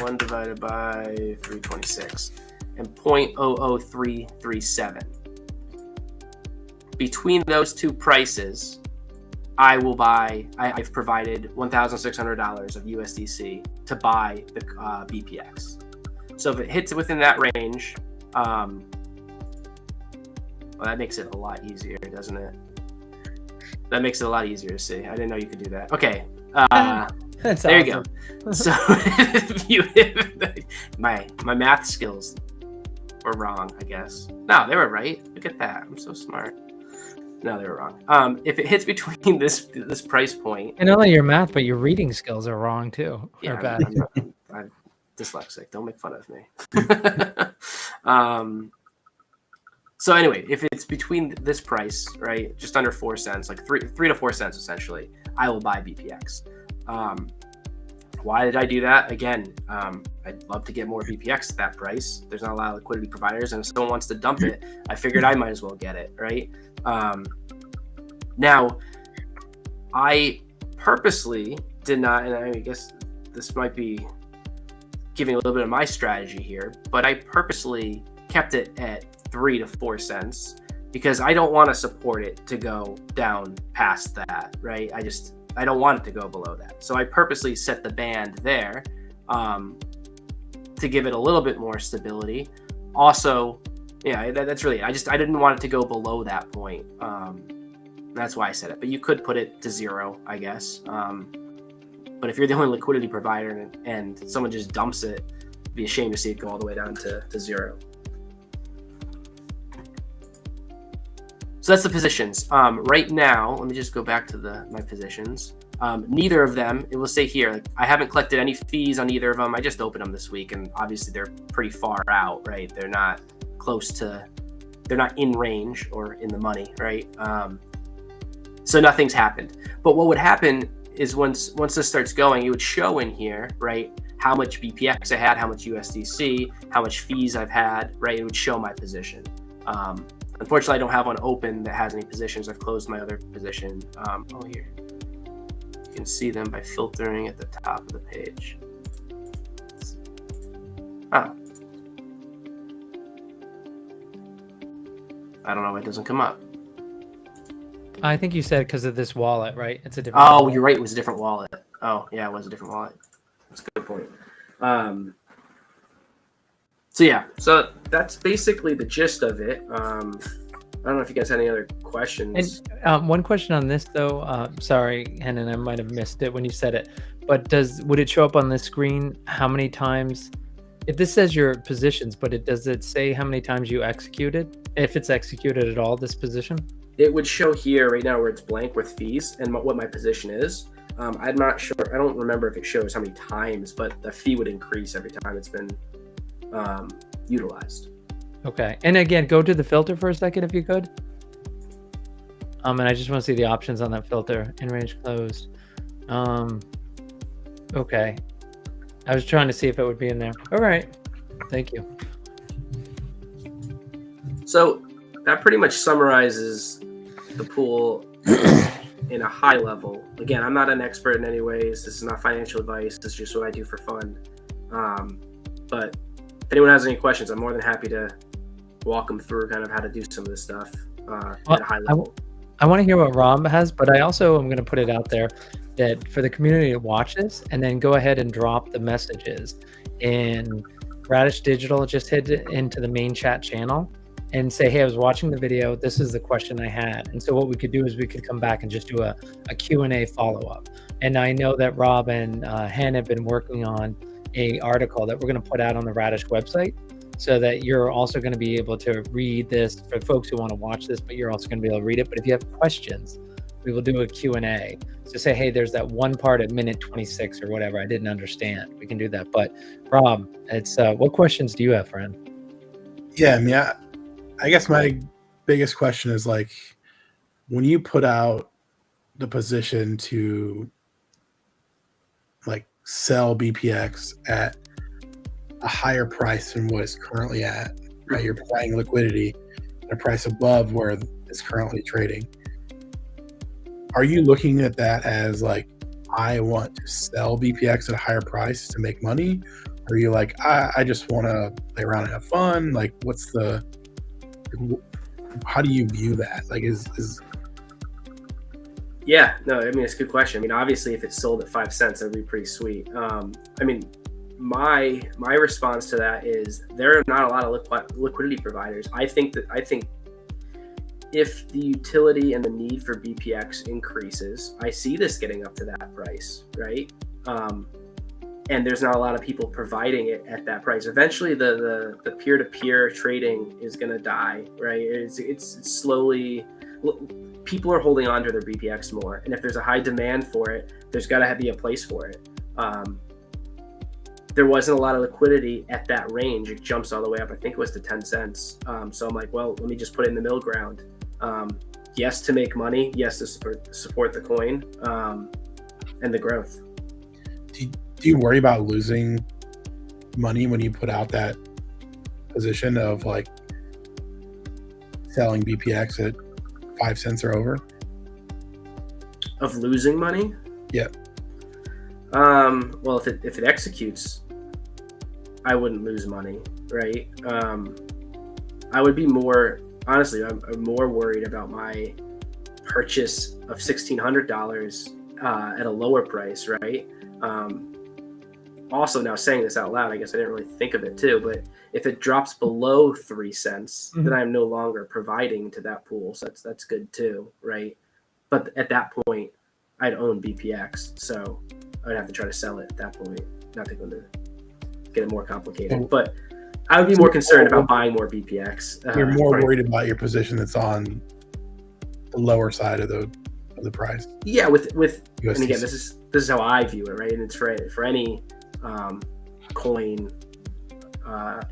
1 divided by 326 and 0.00337. Between those two prices, I've provided $1,600 of USDC to buy the BPX. So if it hits within that range, well, that makes it a lot easier, doesn't it? That makes it a lot easier to see. I didn't know you could do that. Okay. That's there awesome. you go. So my math skills were wrong, I guess. No, they were right. Look at that. I'm so smart. No, they were wrong. If it hits between this price point, And not only your math, but your reading skills are wrong too. yeah, Or bad. I'm dyslexic. Don't make fun of me. So anyway, if it's between this price, right, just under 4 cents, like 3 to 4 cents essentially, I will buy BPX. Why did I do that? Again, I'd love to get more BPX at that price. There's not a lot of liquidity providers, and if someone wants to dump it, I figured I might as well get it, right? Now, I purposely did not, and I guess this might be giving a little bit of my strategy here, but I purposely kept it at 3 to 4 cents because I don't want to support it to go down past that, right? I don't want it to go below that. So I purposely set the band there to give it a little bit more stability. Also, yeah, that's really it. I didn't want it to go below that point. That's why I set it. But you could put it to 0, I guess. But if you're the only liquidity provider and someone just dumps it, it'd be a shame to see it go all the way down to 0. So that's the positions. Right now, let me just go back to my positions. Neither of them, it will say here, like, I haven't collected any fees on either of them. I just opened them this week, and obviously they're pretty far out, right? They're not they're not in range or in the money, right? So nothing's happened. But what would happen is once this starts going, it would show in here, right, how much BPX I had, how much USDC, how much fees I've had, right? It would show my position. Unfortunately, I don't have one open that has any positions. I've closed my other position. Here. You can see them by filtering at the top of the page. Oh. I don't know why it doesn't come up. I think you said because of this wallet, right? It's a different. Oh, wallet. you're right. It was a different wallet. Oh, yeah, it was a different wallet. That's a good point. So that's basically the gist of it. I don't know if you guys had any other questions. And one question on this though, sorry, Henan, I might have missed it when you said it, but would it show up on the screen how many times, if this says your positions, but does it say how many times you executed? If it's executed at all, this position? It would show here right now where it's blank with fees and what my position is. I'm not sure. I don't remember if it shows how many times, but the fee would increase every time it's been utilized. Okay. And again, go to the filter for a second if you could. And I just want to see the options on that filter. In range closed. Okay. I was trying to see if it would be in there. All right. Thank you. So that pretty much summarizes the pool in a high level. Again, I'm not an expert in any ways. This is not financial advice. This is just what I do for fun. But if anyone has any questions, I'm more than happy to walk them through kind of how to do some of this stuff at a high level. I want to hear what Rob has, but I also am going to put it out there that for the community to watch this and then go ahead and drop the messages. And Radish Digital just hit into the main chat channel and say, hey, I was watching the video. This is the question I had. And so what we could do is we could come back and just do a Q&A follow-up. And I know that Rob and Hen have been working on a article that we're going to put out on the Radish website so that you're also going to be able to read this for folks who want to watch this, but you're also going to be able to read it. But if you have questions, we will do a Q&A. So say, hey, there's that one part at minute 26 or whatever I didn't understand. We can do that. But Rob, it's what questions do you have, friend? Yeah, I mean, I guess my biggest question is, like, when you put out the position to, like, sell BPX at a higher price than what it's currently at, right? You're buying liquidity at a price above where it's currently trading. Are you looking at that as, like, I want to sell BPX at a higher price to make money? Or are you like, I just want to play around and have fun? Like, how do you view that? Like, Yeah, no, I mean, it's a good question. I mean, obviously, if it's sold at 5 cents, that'd be pretty sweet. I mean, my response to that is there are not a lot of liquidity providers. I think if the utility and the need for BPX increases, I see this getting up to that price, right? And there's not a lot of people providing it at that price. Eventually, the peer-to-peer trading is going to die, right? It's slowly, people are holding on to their BPX more, and if there's a high demand for it, there's got to be a place for it. There wasn't a lot of liquidity at that range. It jumps all the way up. I think it was to 10 cents. So I'm like, well, let me just put it in the middle ground. Yes, to make money. Yes, to support the coin and the growth. Do you worry about losing money when you put out that position of like selling BPX at 5 cents or over? Of losing money? Yeah. Well, if it executes, I wouldn't lose money, right? I would be more, honestly, I'm more worried about my purchase of $1,600 at a lower price, right? Also, now saying this out loud, I guess I didn't really think of it too, but if it drops below 3 cents, then I'm no longer providing to that pool. So that's good too, right? But at that point, I'd own BPX, so I would have to try to sell it at that point. Not to go into get it more complicated, but I would be more concerned about buying more BPX. You're more worried about your position that's on the lower side of the price. Yeah, with USDC. And again, this is how I view it, right? And it's for any coin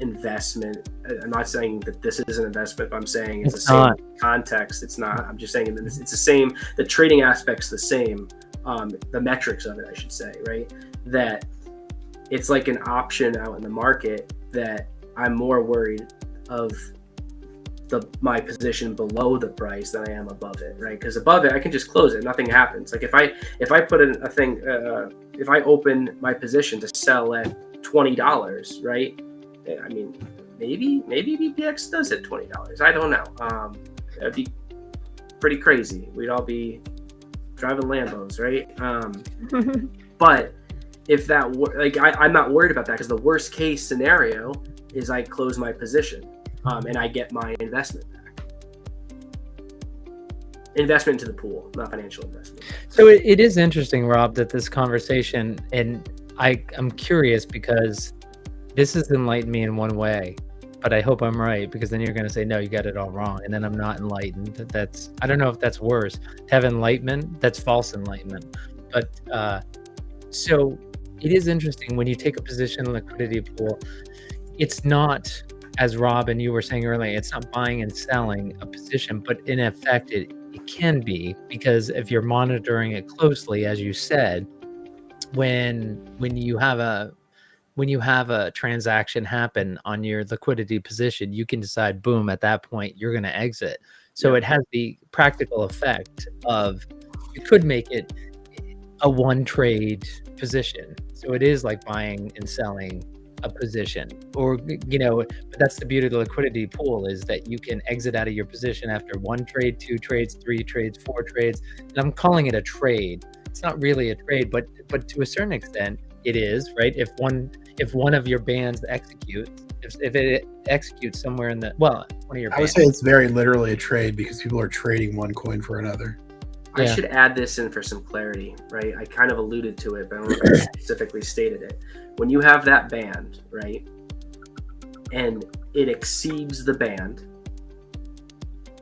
investment. I'm not saying that this is an investment, but I'm saying it's the same context. It's not. I'm just saying it's the same. The trading aspect's the same. The metrics of it, I should say, right? That it's like an option out in the market that I'm more worried of my position below the price than I am above it, right? Because above it, I can just close it, nothing happens. Like if I put in a thing, if I open my position to sell at $20, right? I mean, maybe BPX does hit $20. I don't know. That'd be pretty crazy. We'd all be driving Lambos, right? But if that I'm not worried about that, because the worst case scenario is I close my position and I get my investment back. Investment into the pool, not financial investment. So it is interesting, Rob, that this conversation, and I'm curious because this has enlightened me in one way, but I hope I'm right, because then you're going to say, no, you got it all wrong. And then I'm not enlightened. I don't know if that's worse. To have enlightenment, that's false enlightenment. But so it is interesting when you take a position in liquidity pool, it's not, as Rob and you were saying earlier, it's not buying and selling a position, but in effect, it can be, because if you're monitoring it closely, as you said, when you have a transaction happen on your liquidity position, you can decide, boom, at that point, you're going to exit. So it has the practical effect of, you could make it a one trade position. So it is like buying and selling a position, or, but that's the beauty of the liquidity pool, is that you can exit out of your position after 1 trade, 2 trades, 3 trades, 4 trades. And I'm calling it a trade. It's not really a trade, but to a certain extent it is, right? If one of your bands executes, if it executes somewhere in one of your bands. I would say it's very literally a trade, because people are trading one coin for another. I should add this in for some clarity, right? I kind of alluded to it, but I don't know if I specifically stated it. When you have that band, right, and it exceeds the band,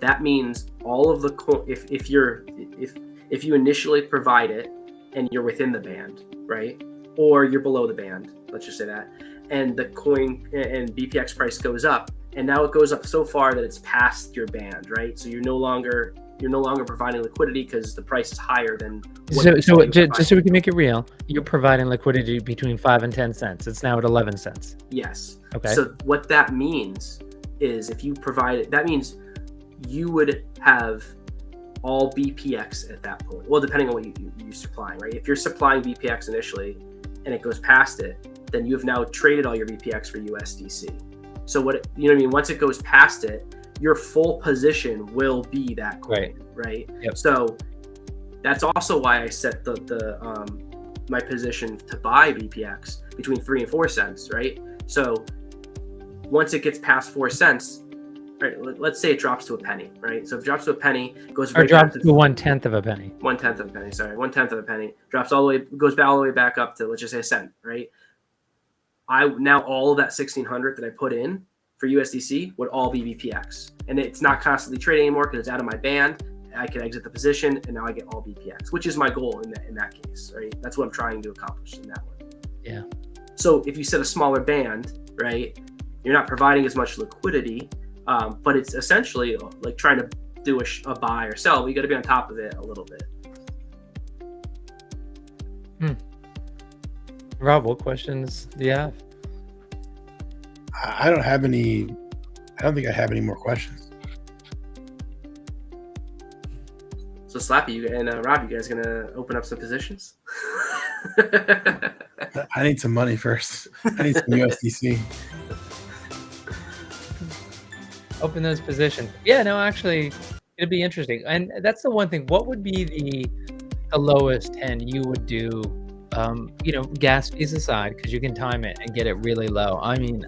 that means all of the if you initially provide it and you're within the band, right, or you're below the band, let's just say that, and the coin and BPX price goes up, and now it goes up so far that it's past your band, right? So you're no longer providing liquidity because the price is higher than. So just so we can make it real, you're providing liquidity between 5 and 10 cents. It's now at 11 cents. Yes. Okay. So what that means is, if you provide it, that means you would have all BPX at that point. Well, depending on what you're supplying, right? If you're supplying BPX initially and it goes past it, then you have now traded all your BPX for USDC. So once it goes past it, your full position will be that coin, right? Yep. So that's also why I set my position to buy BPX between 3 and 4 cents, right? So once it gets past 4 cents, right, let's say it drops to a penny, right? So if it drops to a penny, goes Or right drops back to 1/10 of a penny. 1/10 of a penny. Sorry, 1/10 of a penny drops all the way, goes all the way back up to, let's just say, a cent, right? Now all of that 1,600 that I put in for USDC would all be BPX, and it's not constantly trading anymore because it's out of my band. I can exit the position, and now I get all BPX, which is my goal in that case, right? That's what I'm trying to accomplish in that one. Yeah. So if you set a smaller band, right, you're not providing as much liquidity, but it's essentially like trying to do a buy or sell. But you got to be on top of it a little bit. Rob, what questions do you have? I don't have any. I don't think I have any more questions. So Slappy, you and Rob, you guys gonna open up some positions? I need some money first. I need some USDC. Open those positions. Yeah, no, actually, it'd be interesting. And that's the one thing. What would be the lowest hen you would do? Gas fees aside, because you can time it and get it really low. I mean,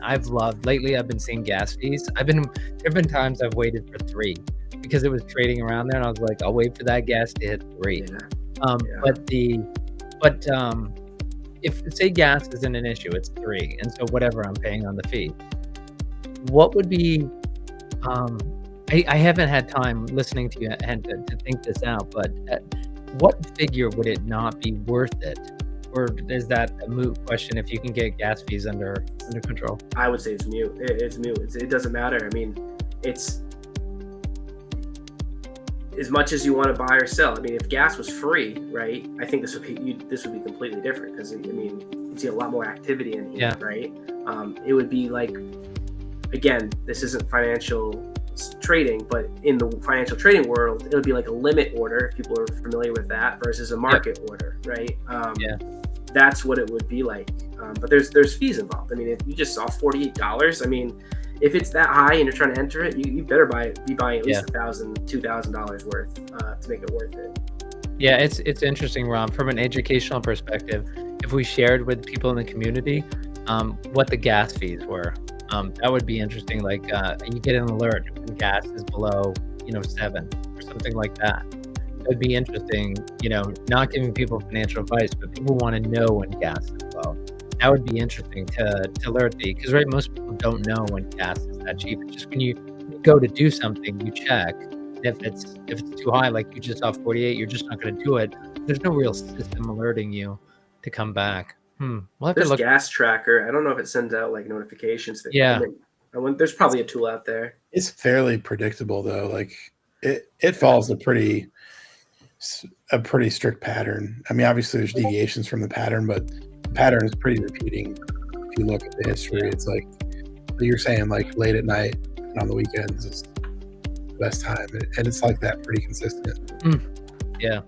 lately I've been seeing gas fees. There've been times I've waited for 3 because it was trading around there, and I was like, I'll wait for that gas to hit 3. But if say gas isn't an issue, it's 3, and so whatever I'm paying on the fee. What would be? I haven't had time listening to you and to think this out, but at what figure would it not be worth it? Or is that a moot question if you can get gas fees under control? I would say it's mute. It's mute. It doesn't matter. I mean, it's as much as you want to buy or sell. I mean, if gas was free, right? I think this would be completely different because I mean, you see a lot more activity in here, right? It would be like, again, this isn't financial trading, but in the financial trading world, it would be like a limit order, if people are familiar with that, versus a market order, right? That's what it would be like. But there's fees involved. I mean, if you just saw $48, I mean, if it's that high and you're trying to enter it, you better be buying at least $1,000, $2,000 worth to make it worth it. Yeah, it's interesting, Rob, from an educational perspective. If we shared with people in the community what the gas fees were, that would be interesting. Like you get an alert when gas is below 7 or something like that. It'd be interesting, not giving people financial advice, but people want to know when gas is low. That would be interesting to alert because most people don't know when gas is that cheap. It's just when you go to do something, you check. If it's too high, like you just saw 48, you're just not going to do it. There's no real system alerting you to come back. We'll have There's to look. Gas Tracker. I don't know if it sends out like notifications. There's probably a tool out there. It's fairly predictable though. Like it follows a pretty strict pattern. I mean, obviously there's deviations from the pattern, but the pattern is pretty repeating. If you look at the history, it's like you're saying, like late at night and on the weekends is the best time, and it's like that pretty consistent. Yeah,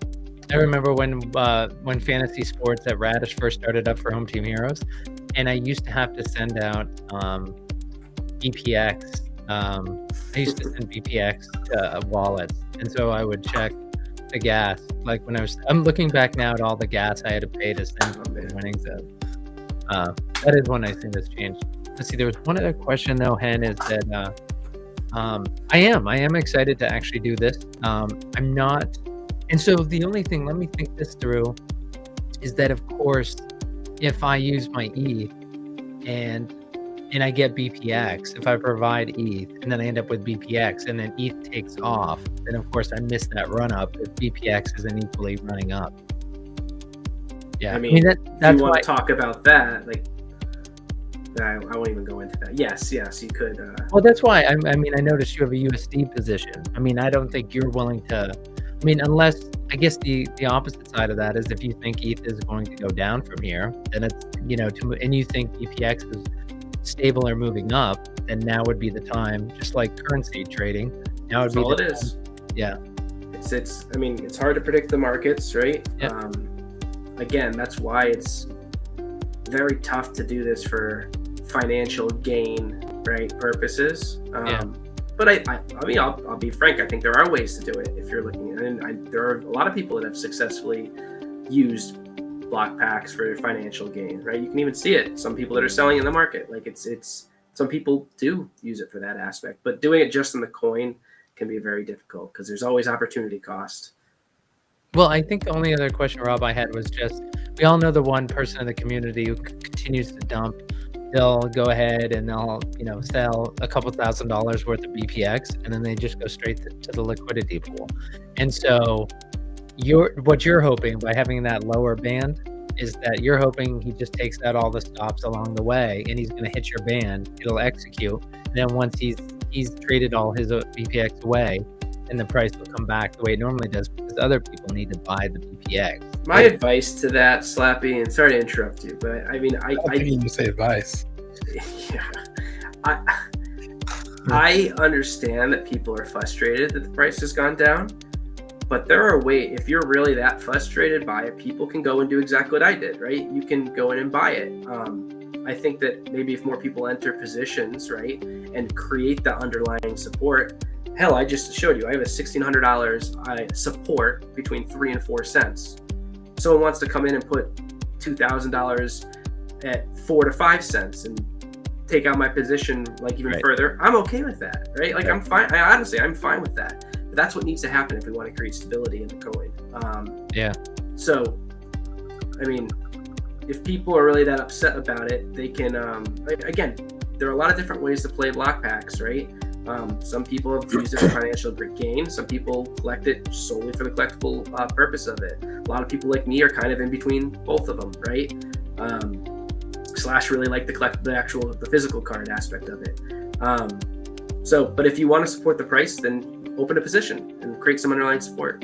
I remember when fantasy sports at Radish first started up for Home Team Heroes, and I used to have to send out BPX. I used to send BPX to wallets, and so I would check the gas. Like when I'm looking back now at all the gas I had to pay to send the winnings out. That is one I think that's changed. Let's see. There was one other question though, Hen, is that I am excited to actually do this. I'm not, and so the only thing, let me think this through, is that of course, if I use my ETH and I get BPX, if I provide ETH and then I end up with BPX and then ETH takes off, then of course I miss that run up if BPX isn't equally running up. Yeah, I mean that's if you want why, to talk about that, like I won't even go into that. Yes, you could. Well, that's why I mean I noticed you have a USD position. I mean, I don't think you're willing to. I mean, unless I guess the opposite side of that is if you think ETH is going to go down from here, then it's and you think BPX is stable or moving up, then now would be the time. Just like currency trading, now would be all the it time. is. Yeah, It's. I mean, it's hard to predict the markets, right? Yeah. Again, that's why it's very tough to do this for financial gain, right, purposes. But I mean, I'll be frank. I think there are ways to do it if you're looking at it. And there are a lot of people that have successfully used block packs for financial gain, right? You can even see it. Some people that are selling in the market, like it's some people do use it for that aspect, but doing it just in the coin can be very difficult because there's always opportunity cost. Well, I think the only other question, Rob, I had was just, we all know the one person in the community who continues to dump. They'll go ahead and they'll, sell a couple $1,000s worth of BPX, and then they just go straight to the liquidity pool. And so what you're hoping by having that lower band is that you're hoping he just takes out all the stops along the way, and he's going to hit your band. It'll execute. And then once he's traded all his BPX away, and the price will come back the way it normally does, because other people need to buy the BPX. My advice to that, Slappy, and sorry to interrupt you, but I mean, I need to say advice. Yeah, I understand that people are frustrated that the price has gone down, but there are ways. If you're really that frustrated by it, people can go and do exactly what I did, right? You can go in and buy it. I think that maybe if more people enter positions, right, and create the underlying support. Hell, I just showed you, I have a $1,600 support between 3 and 4 cents. Someone wants to come in and put $2,000 at 4 to 5 cents and take out my position like even further. I'm okay with that, right? Like I'm fine. I'm fine with that. But that's what needs to happen if we want to create stability in the coin. So, I mean, if people are really that upset about it, they can, again, there are a lot of different ways to play block packs, right? Some people have used it for financial gain. Some people collect it solely for the collectible purpose of it. A lot of people like me are kind of in between both of them, right? Slash really like the physical card aspect of it. But if you want to support the price, then open a position and create some underlying support.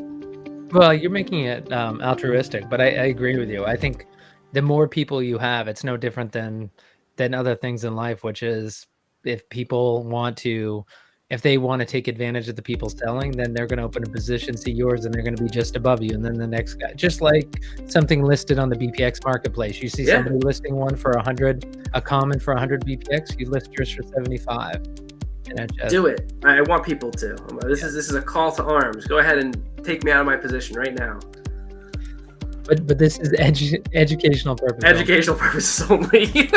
Well, you're making it altruistic, but I agree with you. I think the more people you have, it's no different than other things in life, which is if people want to, if they want to take advantage of the people selling, then they're going to open a position, see yours, and they're going to be just above you. And then the next guy, just like something listed on the BPX marketplace, you see somebody listing one for 100, a common for 100 BPX, you list yours for 75. And do it. I want people to. This is a call to arms. Go ahead and take me out of my position right now. But this is educational purposes. Educational purposes only.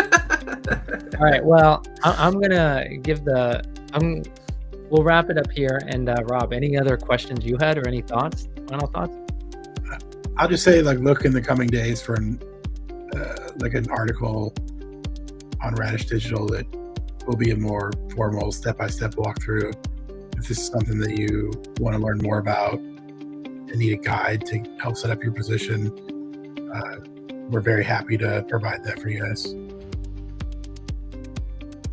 All right. Well, I'm gonna we'll wrap it up here. And Rob, any other questions you had or any thoughts? Final thoughts? I'll just say, look in the coming days for an article on Radish Digital that will be a more formal step-by-step walkthrough. If this is something that you want to learn more about and need a guide to help set up your position, we're very happy to provide that for you guys.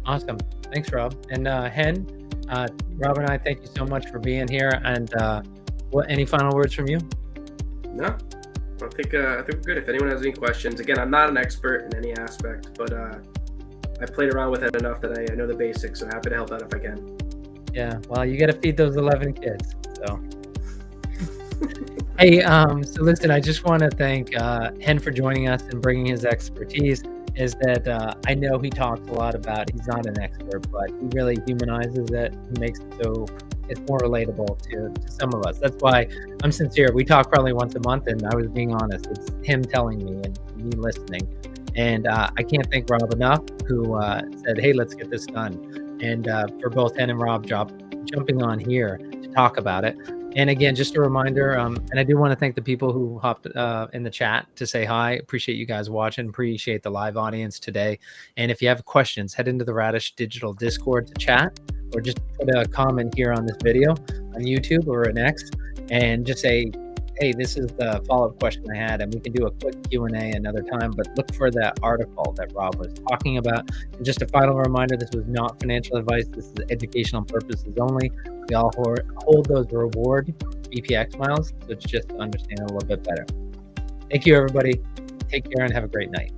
Awesome. Thanks, Rob. And Hen, Rob and I thank you so much for being here. And any final words from you? No, I think we're good. If anyone has any questions, again, I'm not an expert in any aspect, but I played around with it enough that I know the basics. So happy to help out if I can. Yeah. Well, you got to feed those 11 kids. So. Hey, so listen, I just want to thank Hen for joining us and bringing his expertise. Is that I know he talks a lot about, he's not an expert, but he really humanizes it. He makes it so it's more relatable to some of us. That's why I'm sincere. We talk probably once a month, and I was being honest. It's him telling me and me listening. And I can't thank Rob enough, who said, hey, let's get this done. And for both Hen and Rob jumping on here to talk about it. And again, just a reminder, and I do want to thank the people who hopped in the chat to say hi. Appreciate you guys watching. Appreciate the live audience today. And if you have questions, head into the Radish Digital Discord to chat, or just put a comment here on this video on YouTube or an X, and just say, hey, this is the follow-up question I had, and we can do a quick Q&A another time, but look for that article that Rob was talking about. And just a final reminder, this was not financial advice. This is educational purposes only. We all hold those reward BPX miles, so it's just to understand a little bit better. Thank you, everybody. Take care and have a great night.